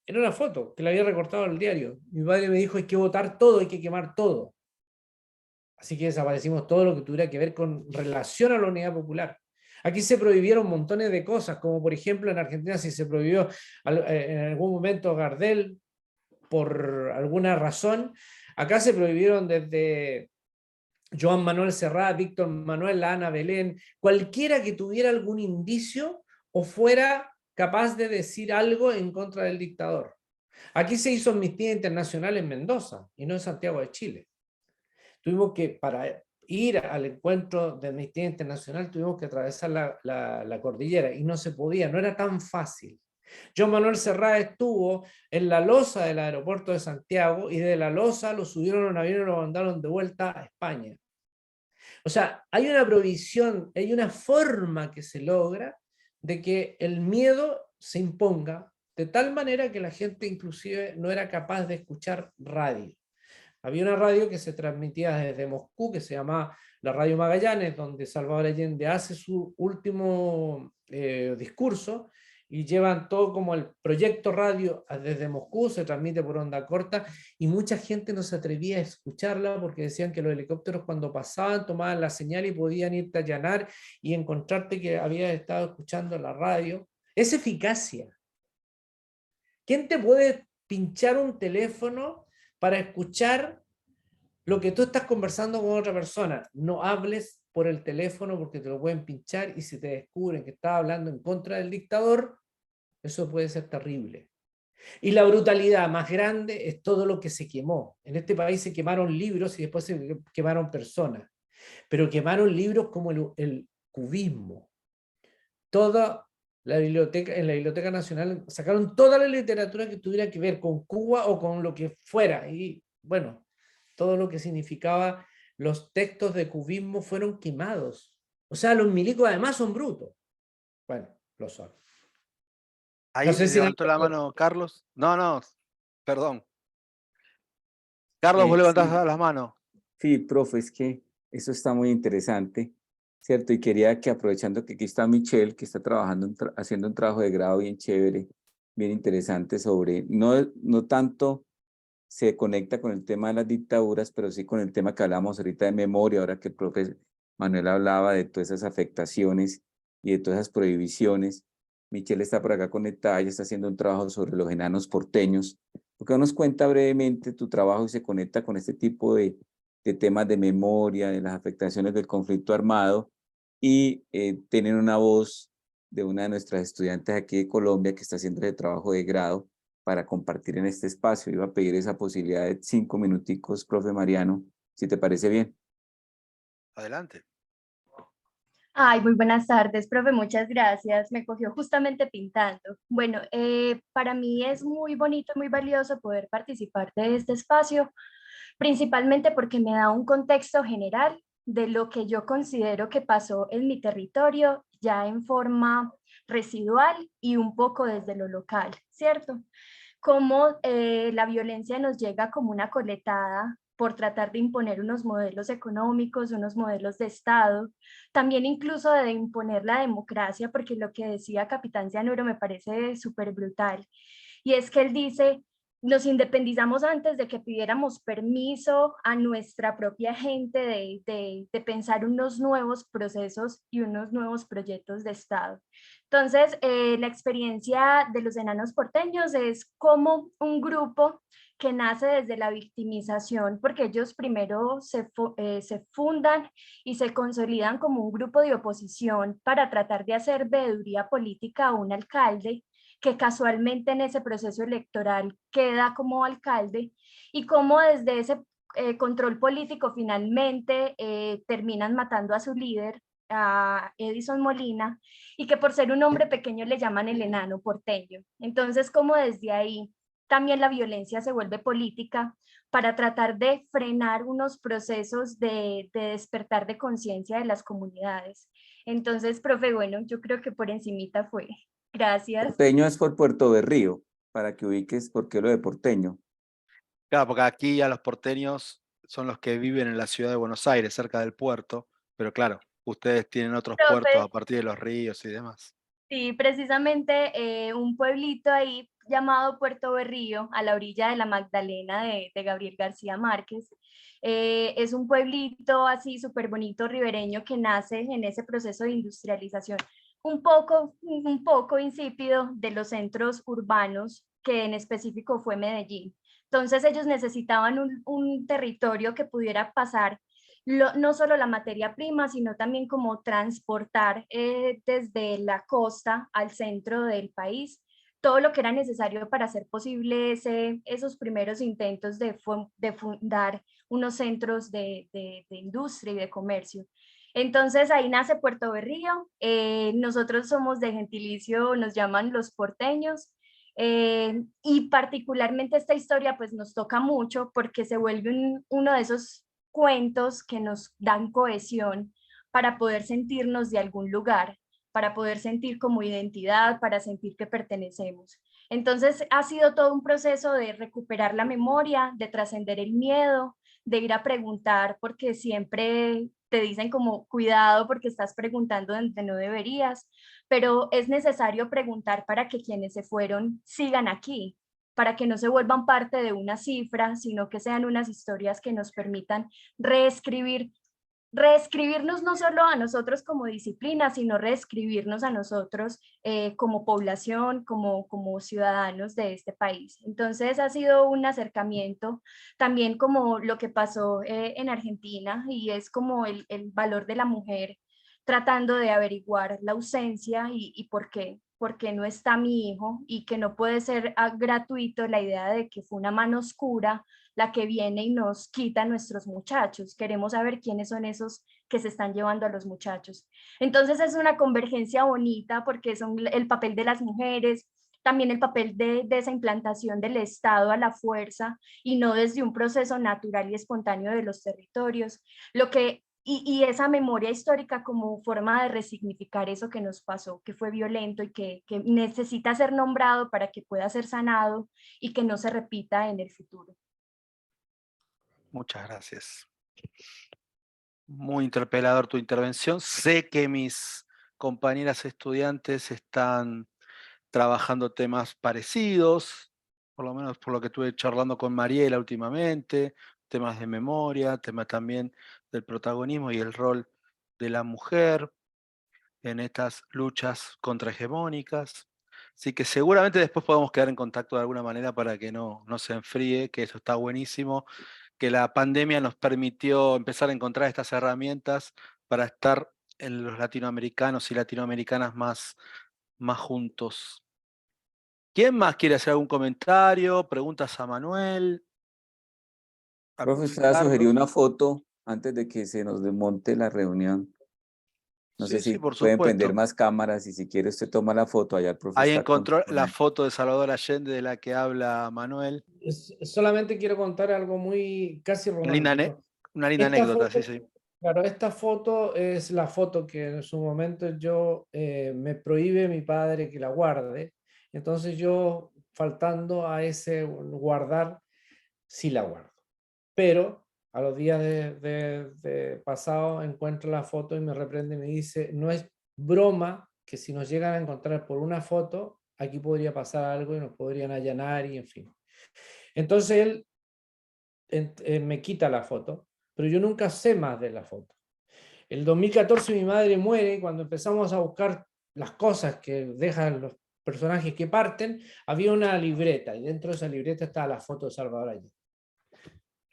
era una foto que la había recortado al diario. Mi padre me dijo, hay que botar todo, hay que quemar todo. Así que desaparecimos todo lo que tuviera que ver con relación a la Unidad Popular. Aquí se prohibieron montones de cosas, como por ejemplo en Argentina si se prohibió en algún momento Gardel por alguna razón. Acá se prohibieron desde Joan Manuel Serrat, Víctor Manuel, Ana Belén, cualquiera que tuviera algún indicio o fuera capaz de decir algo en contra del dictador. Aquí se hizo Amnistía Internacional en Mendoza y no en Santiago de Chile. Tuvimos que, para ir al encuentro de Amnistía Internacional, tuvimos que atravesar la cordillera y no se podía, no era tan fácil. Joan Manuel Serrat estuvo en la losa del aeropuerto de Santiago y de la losa lo subieron a un avión y lo mandaron de vuelta a España. O sea, hay una provisión, hay una forma que se logra de que el miedo se imponga de tal manera que la gente inclusive no era capaz de escuchar radio. Había una radio que se transmitía desde Moscú, que se llamaba la Radio Magallanes, donde Salvador Allende hace su último discurso, y llevan todo como el proyecto radio desde Moscú, se transmite por onda corta, y mucha gente no se atrevía a escucharla porque decían que los helicópteros cuando pasaban tomaban la señal y podían irte a allanar y encontrarte que habías estado escuchando la radio. Es eficacia. ¿Quién te puede pinchar un teléfono para escuchar lo que tú estás conversando con otra persona? No hables por el teléfono porque te lo pueden pinchar, y si te descubren que estás hablando en contra del dictador, eso puede ser terrible. Y la brutalidad más grande es todo lo que se quemó. En este país se quemaron libros y después se quemaron personas, pero quemaron libros como el cubismo. Toda la biblioteca, en la Biblioteca Nacional sacaron toda la literatura que tuviera que ver con Cuba o con lo que fuera, y bueno, todo lo que significaba los textos de cubismo fueron quemados. O sea, los milicos además son brutos. Bueno, lo son. Ahí No sé si levantó la mano Carlos. No, perdón. Carlos, vos Sí, levantás las manos. sí, profe, es que eso está muy interesante, ¿cierto? Y quería que, aprovechando que aquí está Michelle, que está trabajando, haciendo un trabajo de grado bien chévere, bien interesante sobre, no tanto se conecta con el tema de las dictaduras, pero sí con el tema que hablamos ahorita de memoria, ahora que el profe Manuel hablaba de todas esas afectaciones y de todas esas prohibiciones. Michelle está por acá conectada, ella está haciendo un trabajo sobre los enanos porteños. ¿Por qué no nos cuenta brevemente tu trabajo y se conecta con este tipo de temas de memoria, de las afectaciones del conflicto armado, y tienen una voz de una de nuestras estudiantes aquí de Colombia que está haciendo el trabajo de grado para compartir en este espacio. Iba a pedir esa posibilidad de 5 minuticos, profe Mariano, si te parece bien. Adelante. Ay, muy buenas tardes, profe, muchas gracias. Me cogió justamente pintando. Bueno, para mí es muy bonito, muy valioso poder participar de este espacio, principalmente porque me da un contexto general de lo que yo considero que pasó en mi territorio, ya en forma residual y un poco desde lo local, ¿cierto? Cómo la violencia nos llega como una coletada por tratar de imponer unos modelos económicos, unos modelos de Estado, también incluso de imponer la democracia, porque lo que decía Capitán Cianuro me parece súper brutal, y es que él dice, nos independizamos antes de que pidiéramos permiso a nuestra propia gente de pensar unos nuevos procesos y unos nuevos proyectos de Estado. Entonces, la experiencia de los enanos porteños es como un grupo que nace desde la victimización, porque ellos primero se fundan y se consolidan como un grupo de oposición para tratar de hacer veeduría política a un alcalde que casualmente en ese proceso electoral queda como alcalde, y cómo desde ese control político finalmente terminan matando a su líder, a Edison Molina, y que por ser un hombre pequeño le llaman el enano porteño. Entonces, como desde ahí también la violencia se vuelve política para tratar de frenar unos procesos de despertar de conciencia de las comunidades. Entonces, profe, bueno, yo creo que por encimita fue. Gracias. Porteño es por Puerto Berrío, para que ubiques por qué lo de porteño. Claro, porque aquí a los porteños son los que viven en la ciudad de Buenos Aires, cerca del puerto, pero claro, ustedes tienen otros puertos Profe, a partir de los ríos y demás. sí, precisamente un pueblito ahí llamado Puerto Berrío, a la orilla de la Magdalena de Gabriel García Márquez. Es un pueblito así súper bonito ribereño que nace en ese proceso de industrialización, un poco insípido de los centros urbanos, que en específico fue Medellín. Entonces ellos necesitaban un territorio que pudiera pasar no solo la materia prima, sino también como transportar desde la costa al centro del país todo lo que era necesario para hacer posible esos primeros intentos de fundar unos centros de industria y de comercio. Entonces ahí nace Puerto Berrío. Nosotros somos de gentilicio, nos llaman los porteños. Y particularmente esta historia pues nos toca mucho porque se vuelve uno de esos cuentos que nos dan cohesión para poder sentirnos de algún lugar, para poder sentir como identidad, para sentir que pertenecemos. Entonces ha sido todo un proceso de recuperar la memoria, de trascender el miedo, de ir a preguntar, porque siempre te dicen como cuidado porque estás preguntando donde no deberías, pero es necesario preguntar para que quienes se fueron sigan aquí, para que no se vuelvan parte de una cifra, sino que sean unas historias que nos permitan reescribirnos no solo a nosotros como disciplina, sino reescribirnos a nosotros como población, como ciudadanos de este país. Entonces ha sido un acercamiento también como lo que pasó en Argentina, y es como el valor de la mujer tratando de averiguar la ausencia y por qué no está mi hijo, y que no puede ser gratuito la idea de que fue una mano oscura la que viene y nos quita a nuestros muchachos. Queremos saber quiénes son esos que se están llevando a los muchachos. Entonces es una convergencia bonita porque son el papel de las mujeres, también el papel de esa implantación del Estado a la fuerza y no desde un proceso natural y espontáneo de los territorios. Y esa memoria histórica como forma de resignificar eso que nos pasó, que fue violento y que necesita ser nombrado para que pueda ser sanado y que no se repita en el futuro. Muchas gracias. Muy interpelador tu intervención. Sé que mis compañeras estudiantes están trabajando temas parecidos, por lo menos por lo que estuve charlando con Mariela últimamente, temas de memoria, temas también del protagonismo y el rol de la mujer en estas luchas contrahegemónicas. Así que seguramente después podemos quedar en contacto de alguna manera para que no se enfríe, que eso está buenísimo, que la pandemia nos permitió empezar a encontrar estas herramientas para estar los latinoamericanos y latinoamericanas más juntos. ¿Quién más quiere hacer algún comentario? Preguntas a Manuel, a Profe, profe usted ha sugerido Carlos. una foto antes de que se nos desmonte la reunión. No sé Sí, sí, si por pueden prender supuesto. más cámaras y si quiere usted toma la foto, allá el profe Ahí está encontró con la él. foto de Salvador Allende de la que habla Manuel. Solamente quiero contar algo muy casi Una linda, romántico. una linda Esta anécdota, sí, foto, sí. claro, esta foto es la foto que en su momento yo me prohíbe mi padre que la guarde. Entonces yo, faltando a ese guardar, sí la guardo. Pero a los días de pasado encuentro la foto y me reprende y me dice, no es broma que si nos llegan a encontrar por una foto, aquí podría pasar algo y nos podrían allanar y en fin. Entonces él me quita la foto, pero yo nunca sé más de la foto. El 2014 mi madre muere y cuando empezamos a buscar las cosas que dejan los personajes que parten, había una libreta y dentro de esa libreta estaba la foto de Salvador Allende.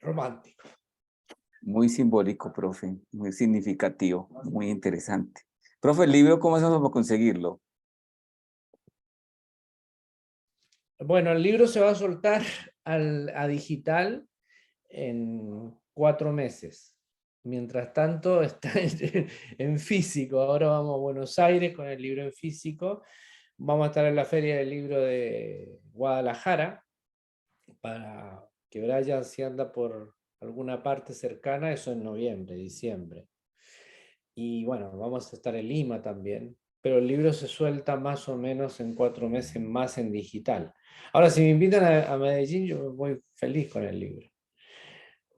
Romántico. Muy simbólico, profe, muy significativo, muy interesante. Profe, el libro, ¿cómo hacemos para conseguirlo? Bueno, el libro se va a soltar a digital en 4 meses. Mientras tanto está en físico. Ahora vamos a Buenos Aires con el libro en físico. Vamos a estar en la Feria del Libro de Guadalajara para que Brian, si anda por alguna parte cercana, eso en noviembre, diciembre. Y bueno, vamos a estar en Lima también, pero el libro se suelta más o menos en 4 meses más en digital. Ahora, si me invitan a Medellín, yo voy feliz con el libro.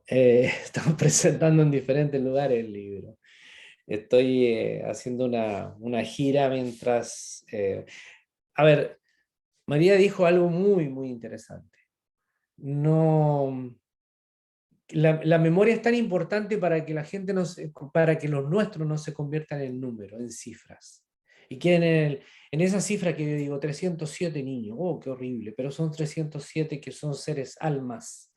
Estamos presentando en diferentes lugares el libro. Estoy haciendo una gira mientras... a ver, María dijo algo muy, muy interesante. No, la memoria es tan importante para que la gente para que los nuestros no se conviertan en números, en cifras. Y queden en esa cifra que yo digo, 307 niños, oh, qué horrible, pero son 307 que son seres almas.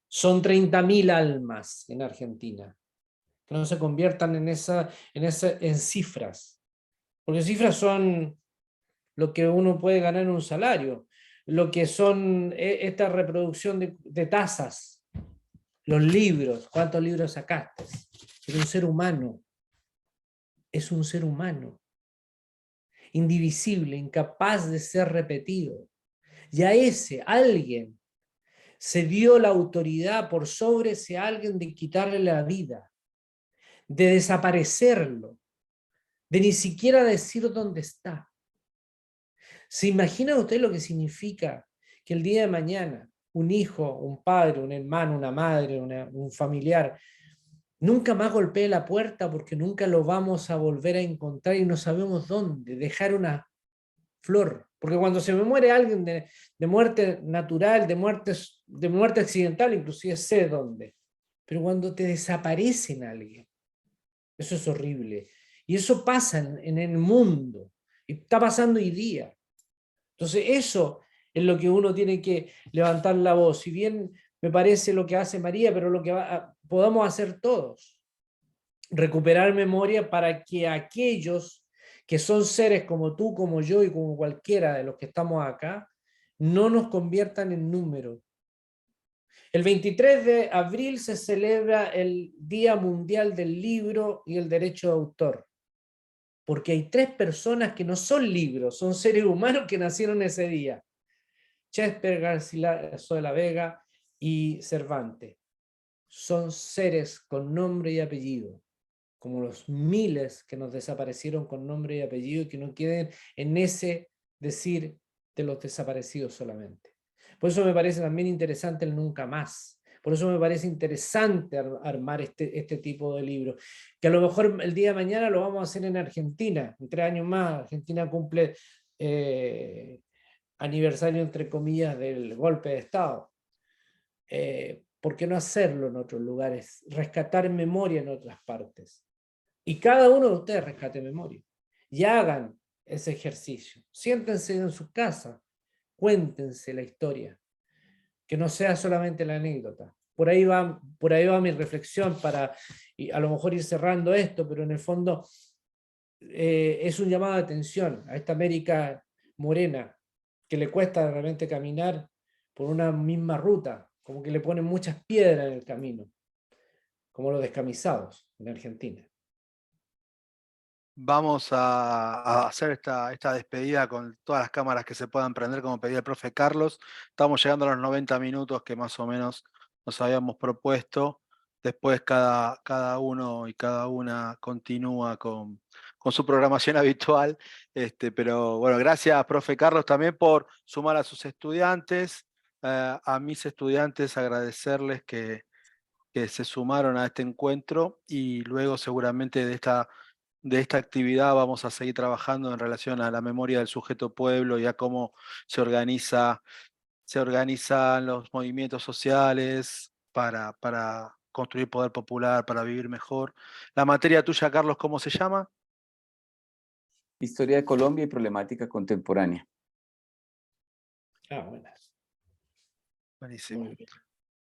Son 30.000 almas en Argentina. Que no se conviertan en cifras. Porque cifras son lo que uno puede ganar en un salario, lo que son esta reproducción de tasas, los libros, ¿cuántos libros sacaste? Es un ser humano, es un ser humano, indivisible, incapaz de ser repetido. Y a ese alguien se dio la autoridad por sobre ese alguien de quitarle la vida, de desaparecerlo, de ni siquiera decir dónde está. ¿Se imagina usted lo que significa que el día de mañana un hijo, un padre, un hermano, una madre, un familiar, nunca más golpee la puerta porque nunca lo vamos a volver a encontrar y no sabemos dónde, dejar una flor? Porque cuando se me muere alguien de muerte natural, de muerte accidental, inclusive sé dónde. Pero cuando te desaparecen alguien, eso es horrible. Y eso pasa en el mundo. Y está pasando hoy día. Entonces eso es lo que uno tiene que levantar la voz. Si bien me parece lo que hace María, pero lo que podamos hacer todos. Recuperar memoria para que aquellos que son seres como tú, como yo y como cualquiera de los que estamos acá, no nos conviertan en números. El 23 de abril se celebra el Día Mundial del Libro y el Derecho de Autor. Porque hay 3 personas que no son libros, son seres humanos que nacieron ese día. Shakespeare, Garcilaso de la Vega y Cervantes. Son seres con nombre y apellido, como los miles que nos desaparecieron con nombre y apellido y que no queden en ese decir de los desaparecidos solamente. Por eso me parece también interesante el Nunca Más. Por eso me parece interesante armar este tipo de libros, que a lo mejor el día de mañana lo vamos a hacer en Argentina, en 3 años más. Argentina cumple aniversario, entre comillas, del golpe de Estado. ¿Por qué no hacerlo en otros lugares? Rescatar memoria en otras partes. Y cada uno de ustedes rescate memoria. Y hagan ese ejercicio. Siéntense en su casa. Cuéntense la historia. Que no sea solamente la anécdota. Por ahí va mi reflexión para a lo mejor ir cerrando esto, pero en el fondo es un llamado de atención a esta América morena, que le cuesta realmente caminar por una misma ruta, como que le ponen muchas piedras en el camino, como los descamisados en Argentina. Vamos a hacer esta despedida con todas las cámaras que se puedan prender, como pedía el profe Carlos. Estamos llegando a los 90 minutos que más o menos nos habíamos propuesto. Después cada uno y cada una continúa con su programación habitual. Pero bueno, gracias, profe Carlos, también por sumar a sus estudiantes. A mis estudiantes agradecerles que se sumaron a este encuentro y luego seguramente de esta actividad vamos a seguir trabajando en relación a la memoria del sujeto pueblo y a cómo se organizan los movimientos sociales para construir poder popular, para vivir mejor. La materia tuya, Carlos, ¿cómo se llama? Historia de Colombia y problemática contemporánea. Ah, bueno. Buenísimo. Muy bien.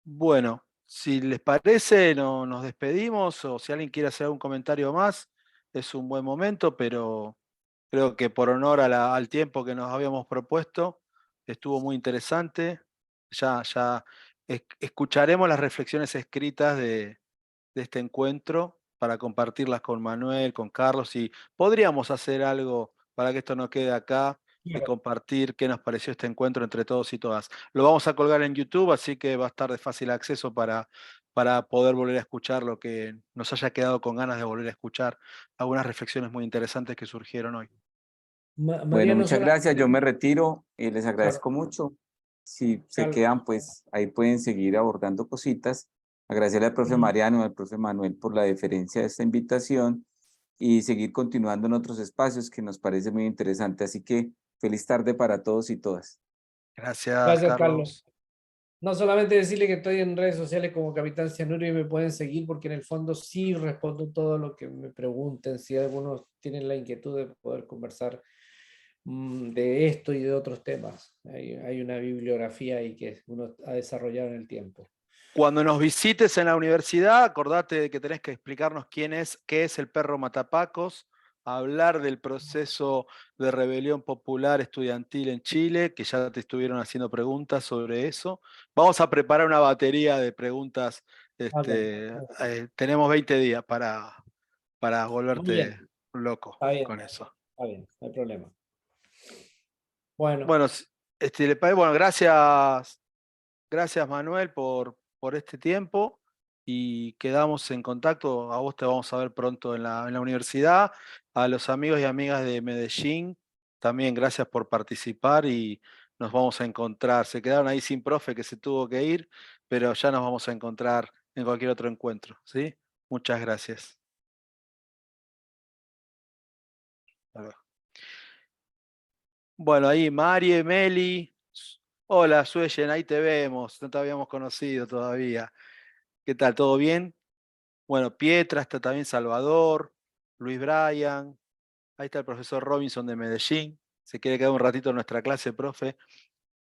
Bueno, si les parece, nos despedimos o si alguien quiere hacer algún comentario más, es un buen momento, pero creo que por honor al tiempo que nos habíamos propuesto, estuvo muy interesante. Ya escucharemos las reflexiones escritas de este encuentro para compartirlas con Manuel, con Carlos, y podríamos hacer algo para que esto no quede acá y compartir qué nos pareció este encuentro entre todos y todas. Lo vamos a colgar en YouTube, así que va a estar de fácil acceso para poder volver a escuchar lo que nos haya quedado con ganas de volver a escuchar, algunas reflexiones muy interesantes que surgieron hoy. Bueno, Mariano, muchas gracias. Yo me retiro y les Claro, agradezco mucho. Si se Carlos. quedan, pues ahí pueden seguir abordando cositas. Agradecerle al profe Mariano y al profe Manuel por la deferencia de esta invitación y seguir continuando en otros espacios que nos parece muy interesante. Así que feliz tarde para todos y todas. Gracias, Gracias, Carlos. Carlos. No solamente decirle que estoy en redes sociales como Capitán Cianuro y me pueden seguir porque en el fondo sí respondo todo lo que me pregunten, si algunos tienen la inquietud de poder conversar de esto y de otros temas. Hay una bibliografía ahí que uno ha desarrollado en el tiempo. Cuando nos visites en la universidad, acordate de que tenés que explicarnos qué es el perro matapacos, hablar del proceso de rebelión popular estudiantil en Chile, que ya te estuvieron haciendo preguntas sobre eso. Vamos a preparar una batería de preguntas. Tenemos 20 días para Muy volverte bien, loco está bien, con eso. no hay problema. Bueno, Bueno, bueno, gracias Manuel por este tiempo y quedamos en contacto. A vos te vamos a ver pronto en la universidad. A los amigos y amigas de Medellín, también gracias por participar y nos vamos a encontrar. Se quedaron ahí sin profe que se tuvo que ir, pero ya nos vamos a encontrar en cualquier otro encuentro, ¿sí? Muchas gracias. Hasta luego. Bueno, ahí Mari, Meli. Hola, Sueyen, ahí te vemos. No te habíamos conocido todavía. ¿Qué tal? ¿Todo bien? Bueno, Pietra, está también Salvador, Luis Bryan, ahí está el profesor Robinson de Medellín, se quiere quedar un ratito en nuestra clase, profe.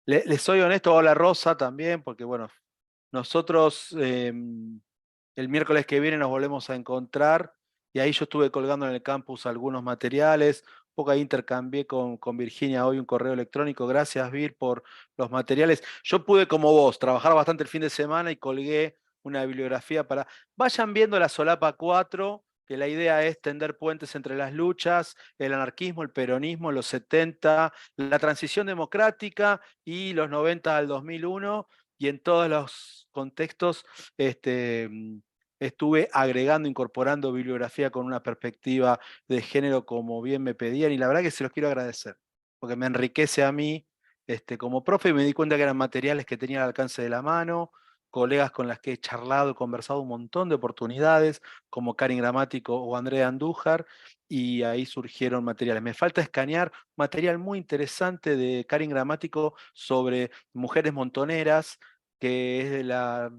Les soy honesto, hola Rosa también, porque bueno, nosotros el miércoles que viene nos volvemos a encontrar y ahí yo estuve colgando en el campus algunos materiales, un poco ahí intercambié con Virginia hoy un correo electrónico, gracias Vir por los materiales. Yo pude como vos trabajar bastante el fin de semana y colgué una bibliografía para... Vayan viendo la solapa 4, que la idea es tender puentes entre las luchas, el anarquismo, el peronismo, los 70, la transición democrática y los 90 al 2001, y en todos los contextos estuve agregando, incorporando bibliografía con una perspectiva de género como bien me pedían, y la verdad que se los quiero agradecer, porque me enriquece a mí como profe y me di cuenta que eran materiales que tenía al alcance de la mano, colegas con las que he charlado, conversado un montón de oportunidades, como Karin Gramático o Andrea Andújar, y ahí surgieron materiales. Me falta escanear material muy interesante de Karin Gramático sobre mujeres montoneras, que es de la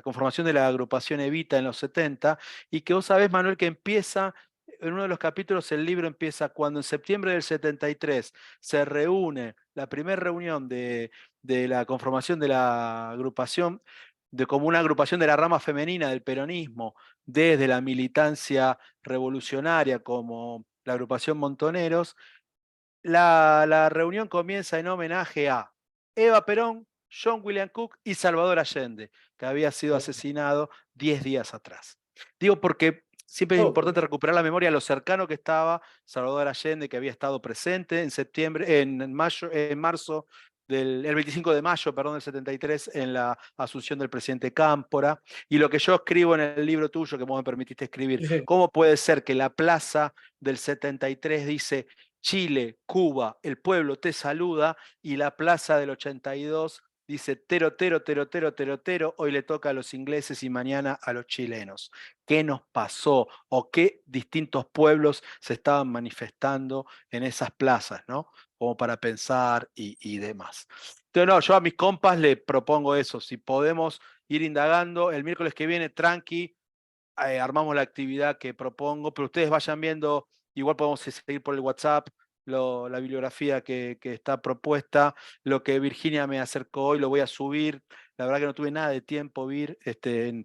conformación de la agrupación Evita en los 70, y que vos sabés, Manuel, que empieza, en uno de los capítulos el libro empieza cuando en septiembre del 73 se reúne la primera reunión de la conformación de la agrupación, como una agrupación de la rama femenina del peronismo, desde la militancia revolucionaria como la agrupación Montoneros. La reunión comienza en homenaje a Eva Perón, John William Cook y Salvador Allende, que había sido asesinado 10 días atrás. Digo porque siempre es importante recuperar la memoria de lo cercano que estaba Salvador Allende, que había estado presente en septiembre, en marzo el 25 de mayo, perdón, del 73, en la asunción del presidente Cámpora, y lo que yo escribo en el libro tuyo, que vos me permitiste escribir, ¿cómo puede ser que la plaza del 73 dice Chile, Cuba, el pueblo te saluda, y la plaza del 82 dice tero, tero, tero, tero, tero, tero, hoy le toca a los ingleses y mañana a los chilenos? ¿Qué nos pasó? ¿O qué distintos pueblos se estaban manifestando en esas plazas, ¿no? Como para pensar y demás. Entonces, no, yo a mis compas le propongo eso, si podemos ir indagando, el miércoles que viene, tranqui, armamos la actividad que propongo, pero ustedes vayan viendo, igual podemos seguir por el WhatsApp, la bibliografía que está propuesta, lo que Virginia me acercó hoy, lo voy a subir. La verdad que no tuve nada de tiempo,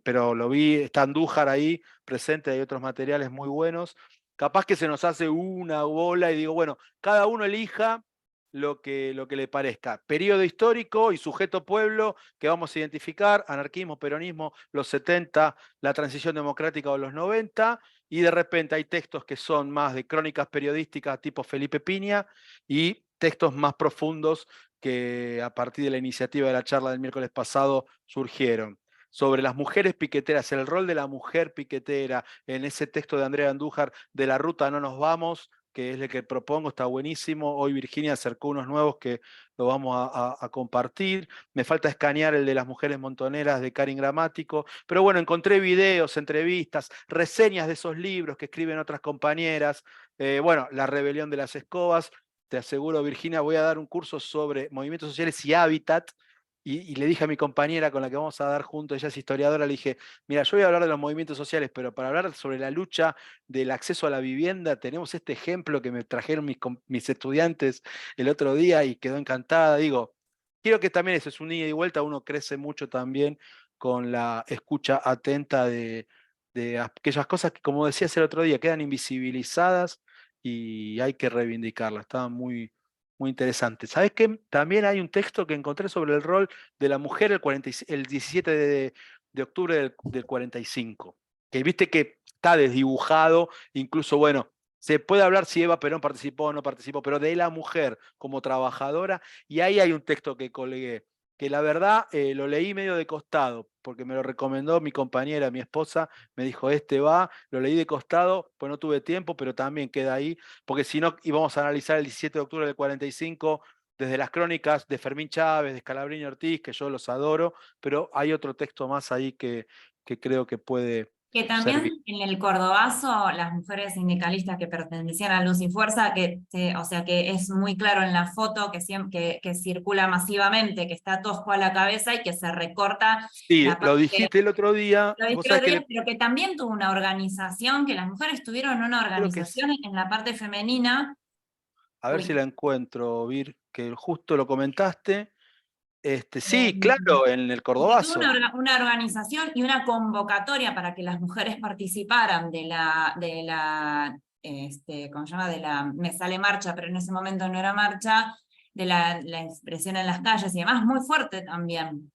pero lo vi, está Andújar ahí presente, hay otros materiales muy buenos. Capaz que se nos hace una bola y digo, bueno, cada uno elija lo que le parezca. Periodo histórico y sujeto pueblo que vamos a identificar, anarquismo, peronismo, los 70, la transición democrática o los 90, y de repente hay textos que son más de crónicas periodísticas tipo Felipe Piña y textos más profundos que a partir de la iniciativa de la charla del miércoles pasado surgieron. Sobre las mujeres piqueteras, el rol de la mujer piquetera en ese texto de Andrea Andújar, de la ruta no nos vamos, que es el que propongo, está buenísimo. Hoy Virginia acercó unos nuevos que lo vamos a compartir. Me falta escanear el de las mujeres montoneras de Karin Gramático, pero bueno, encontré videos, entrevistas, reseñas de esos libros que escriben otras compañeras. Bueno, La rebelión de las escobas. Te aseguro, Virginia, voy a dar un curso sobre movimientos sociales y hábitat. Y le dije a mi compañera con la que vamos a dar juntos, ella es historiadora, le dije, mira, yo voy a hablar de los movimientos sociales, pero para hablar sobre la lucha del acceso a la vivienda, tenemos este ejemplo que me trajeron mis estudiantes el otro día y quedó encantada. Digo, quiero que también eso es un ida y vuelta, uno crece mucho también con la escucha atenta de aquellas cosas que, como decías el otro día, quedan invisibilizadas y hay que reivindicarlas. Estaban muy, muy interesante. ¿Sabes qué? También hay un texto que encontré sobre el rol de la mujer el 17 de octubre del 45, que viste que está desdibujado, incluso, bueno, se puede hablar si Eva Perón participó o no participó, pero de la mujer como trabajadora, y ahí hay un texto que colgué, que la verdad lo leí medio de costado, porque me lo recomendó mi compañera, mi esposa, me dijo, este va, lo leí de costado, pues no tuve tiempo, pero también queda ahí, porque si no íbamos a analizar el 17 de octubre del 45 desde las crónicas de Fermín Chávez, de Scalabrini Ortiz, que yo los adoro, pero hay otro texto más ahí que creo que puede Que servir. también en el Cordobazo, las mujeres sindicalistas que pertenecían a Luz y Fuerza, o sea que es muy claro en la foto que circula masivamente, que está Tosco a la cabeza y que se recorta Sí, la lo parte. dijiste el otro día, vos sabés que Pero que también tuvo una organización, que las mujeres tuvieron una creo que organización en la parte femenina. a ver Uy. si la encuentro, Vir, que justo lo comentaste. Sí, claro, en el Porque tuvo Cordobazo. una organización y una convocatoria para que las mujeres participaran ¿cómo se llama? Me sale marcha, pero en ese momento no era marcha, de la expresión en las calles y demás, muy fuerte también.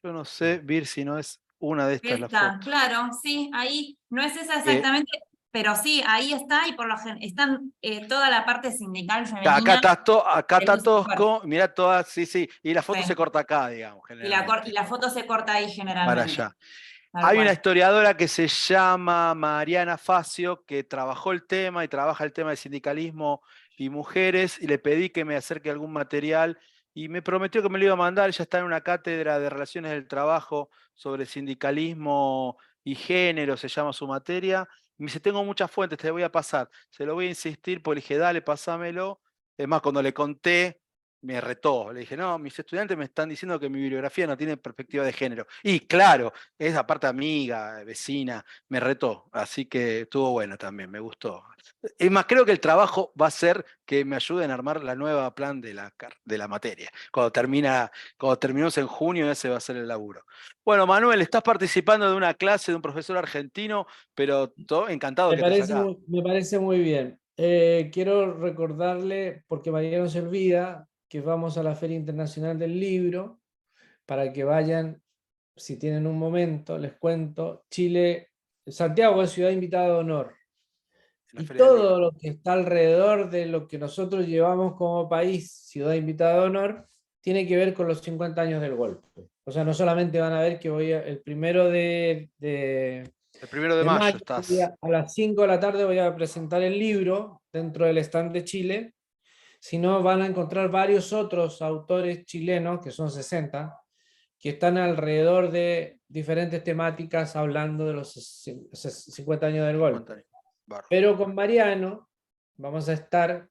Yo no sé, Vir, si no es una de estas la Está, foto. claro, sí, ahí, no es esa exactamente, pero sí, ahí está, y por lo general están toda la parte sindical Acá femenina está de Luz y Fuerza. Tosco, mirá todas, sí, y la foto Sí. se corta acá, digamos, Y generalmente. la foto se corta ahí Para generalmente. allá. Tal Hay una cual. historiadora que se llama Mariana Facio, que trabajó el tema y trabaja el tema de sindicalismo y mujeres, y le pedí que me acerque algún material, y me prometió que me lo iba a mandar. Ella está en una cátedra de relaciones del trabajo sobre sindicalismo y género, se llama su materia, y me dice, tengo muchas fuentes, te voy a pasar. Se lo voy a insistir, porque le dije, dale, pasámelo. Es más, cuando le conté, me retó. Le dije, no, mis estudiantes me están diciendo que mi bibliografía no tiene perspectiva de género. Y claro, es aparte amiga, vecina, me retó, así que estuvo bueno también, me gustó. Es más, creo que el trabajo va a ser que me ayuden a armar la nueva plan de la materia. Cuando terminemos en junio, ese va a ser el laburo. Bueno, Manuel, estás participando de una clase de un profesor argentino, pero encantado que estés acá. Me parece muy bien. quiero recordarle, porque Mariano se olvida, que vamos a la Feria Internacional del Libro, para que vayan, si tienen un momento, les cuento. Chile, Santiago es ciudad invitada de honor. La Y Feria del todo Libro. lo que está alrededor de lo que nosotros llevamos como país, ciudad invitada de honor, tiene que ver con los 50 años del golpe. O sea, no solamente van a ver que el 1 El 1 de de mayo mayo, estás. a las 5 de la tarde voy a presentar el libro dentro del stand de Chile, sino van a encontrar varios otros autores chilenos, que son 60, que están alrededor de diferentes temáticas hablando de los 50 años del golpe. 50 años. Bárbaro. Pero con Mariano vamos a estar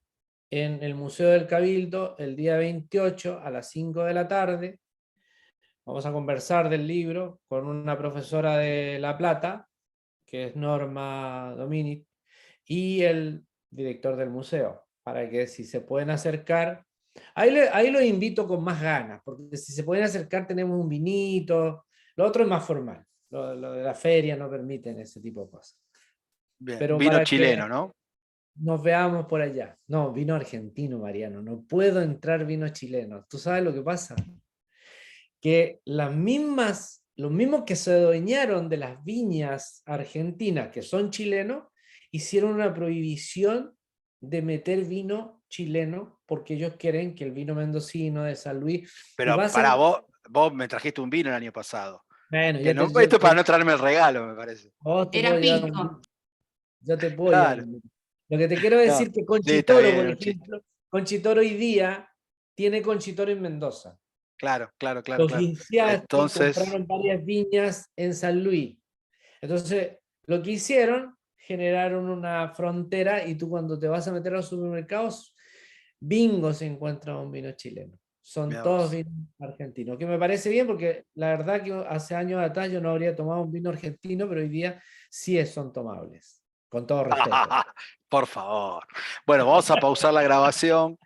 en el Museo del Cabildo el día 28 a las 5 de la tarde. Vamos a conversar del libro con una profesora de La Plata, que es Norma Dominic, y el director del museo, para que si se pueden acercar, ahí los invito con más ganas, porque si se pueden acercar tenemos un vinito, lo otro es más formal, lo de la feria no permiten ese tipo de cosas. Bien. Pero Vino para chileno, que ¿no? nos veamos por allá. No, vino argentino, Mariano, no puedo entrar vino chileno. ¿Tú sabes lo que pasa? Que los mismos que se adueñaron de las viñas argentinas, que son chilenos, hicieron una prohibición de meter vino chileno porque ellos quieren que el vino mendocino de San Luis... Pero para vos me trajiste un vino el año pasado. Bueno, Que no, esto es para no traerme el regalo, me parece. vos te Era puedo llevar pisco. yo te puedo llevar Claro. Lo que te quiero No, decir que sí, está Conchitoro, por bien, ejemplo, Conchitoro hoy día tiene Conchitoro en Mendoza. Claro, claro, claro, Los claro. Ginciaschi Entonces, compraron varias viñas en San Luis. Entonces, lo que hicieron, generaron una frontera y tú cuando te vas a meter a los supermercados, bingo se encuentra un vino chileno. Son mirá todos vos. vinos argentinos, que me parece bien porque la verdad que hace años atrás yo no habría tomado un vino argentino, pero hoy día sí son tomables, con todo respeto. Por favor. Bueno, vamos a pausar la grabación.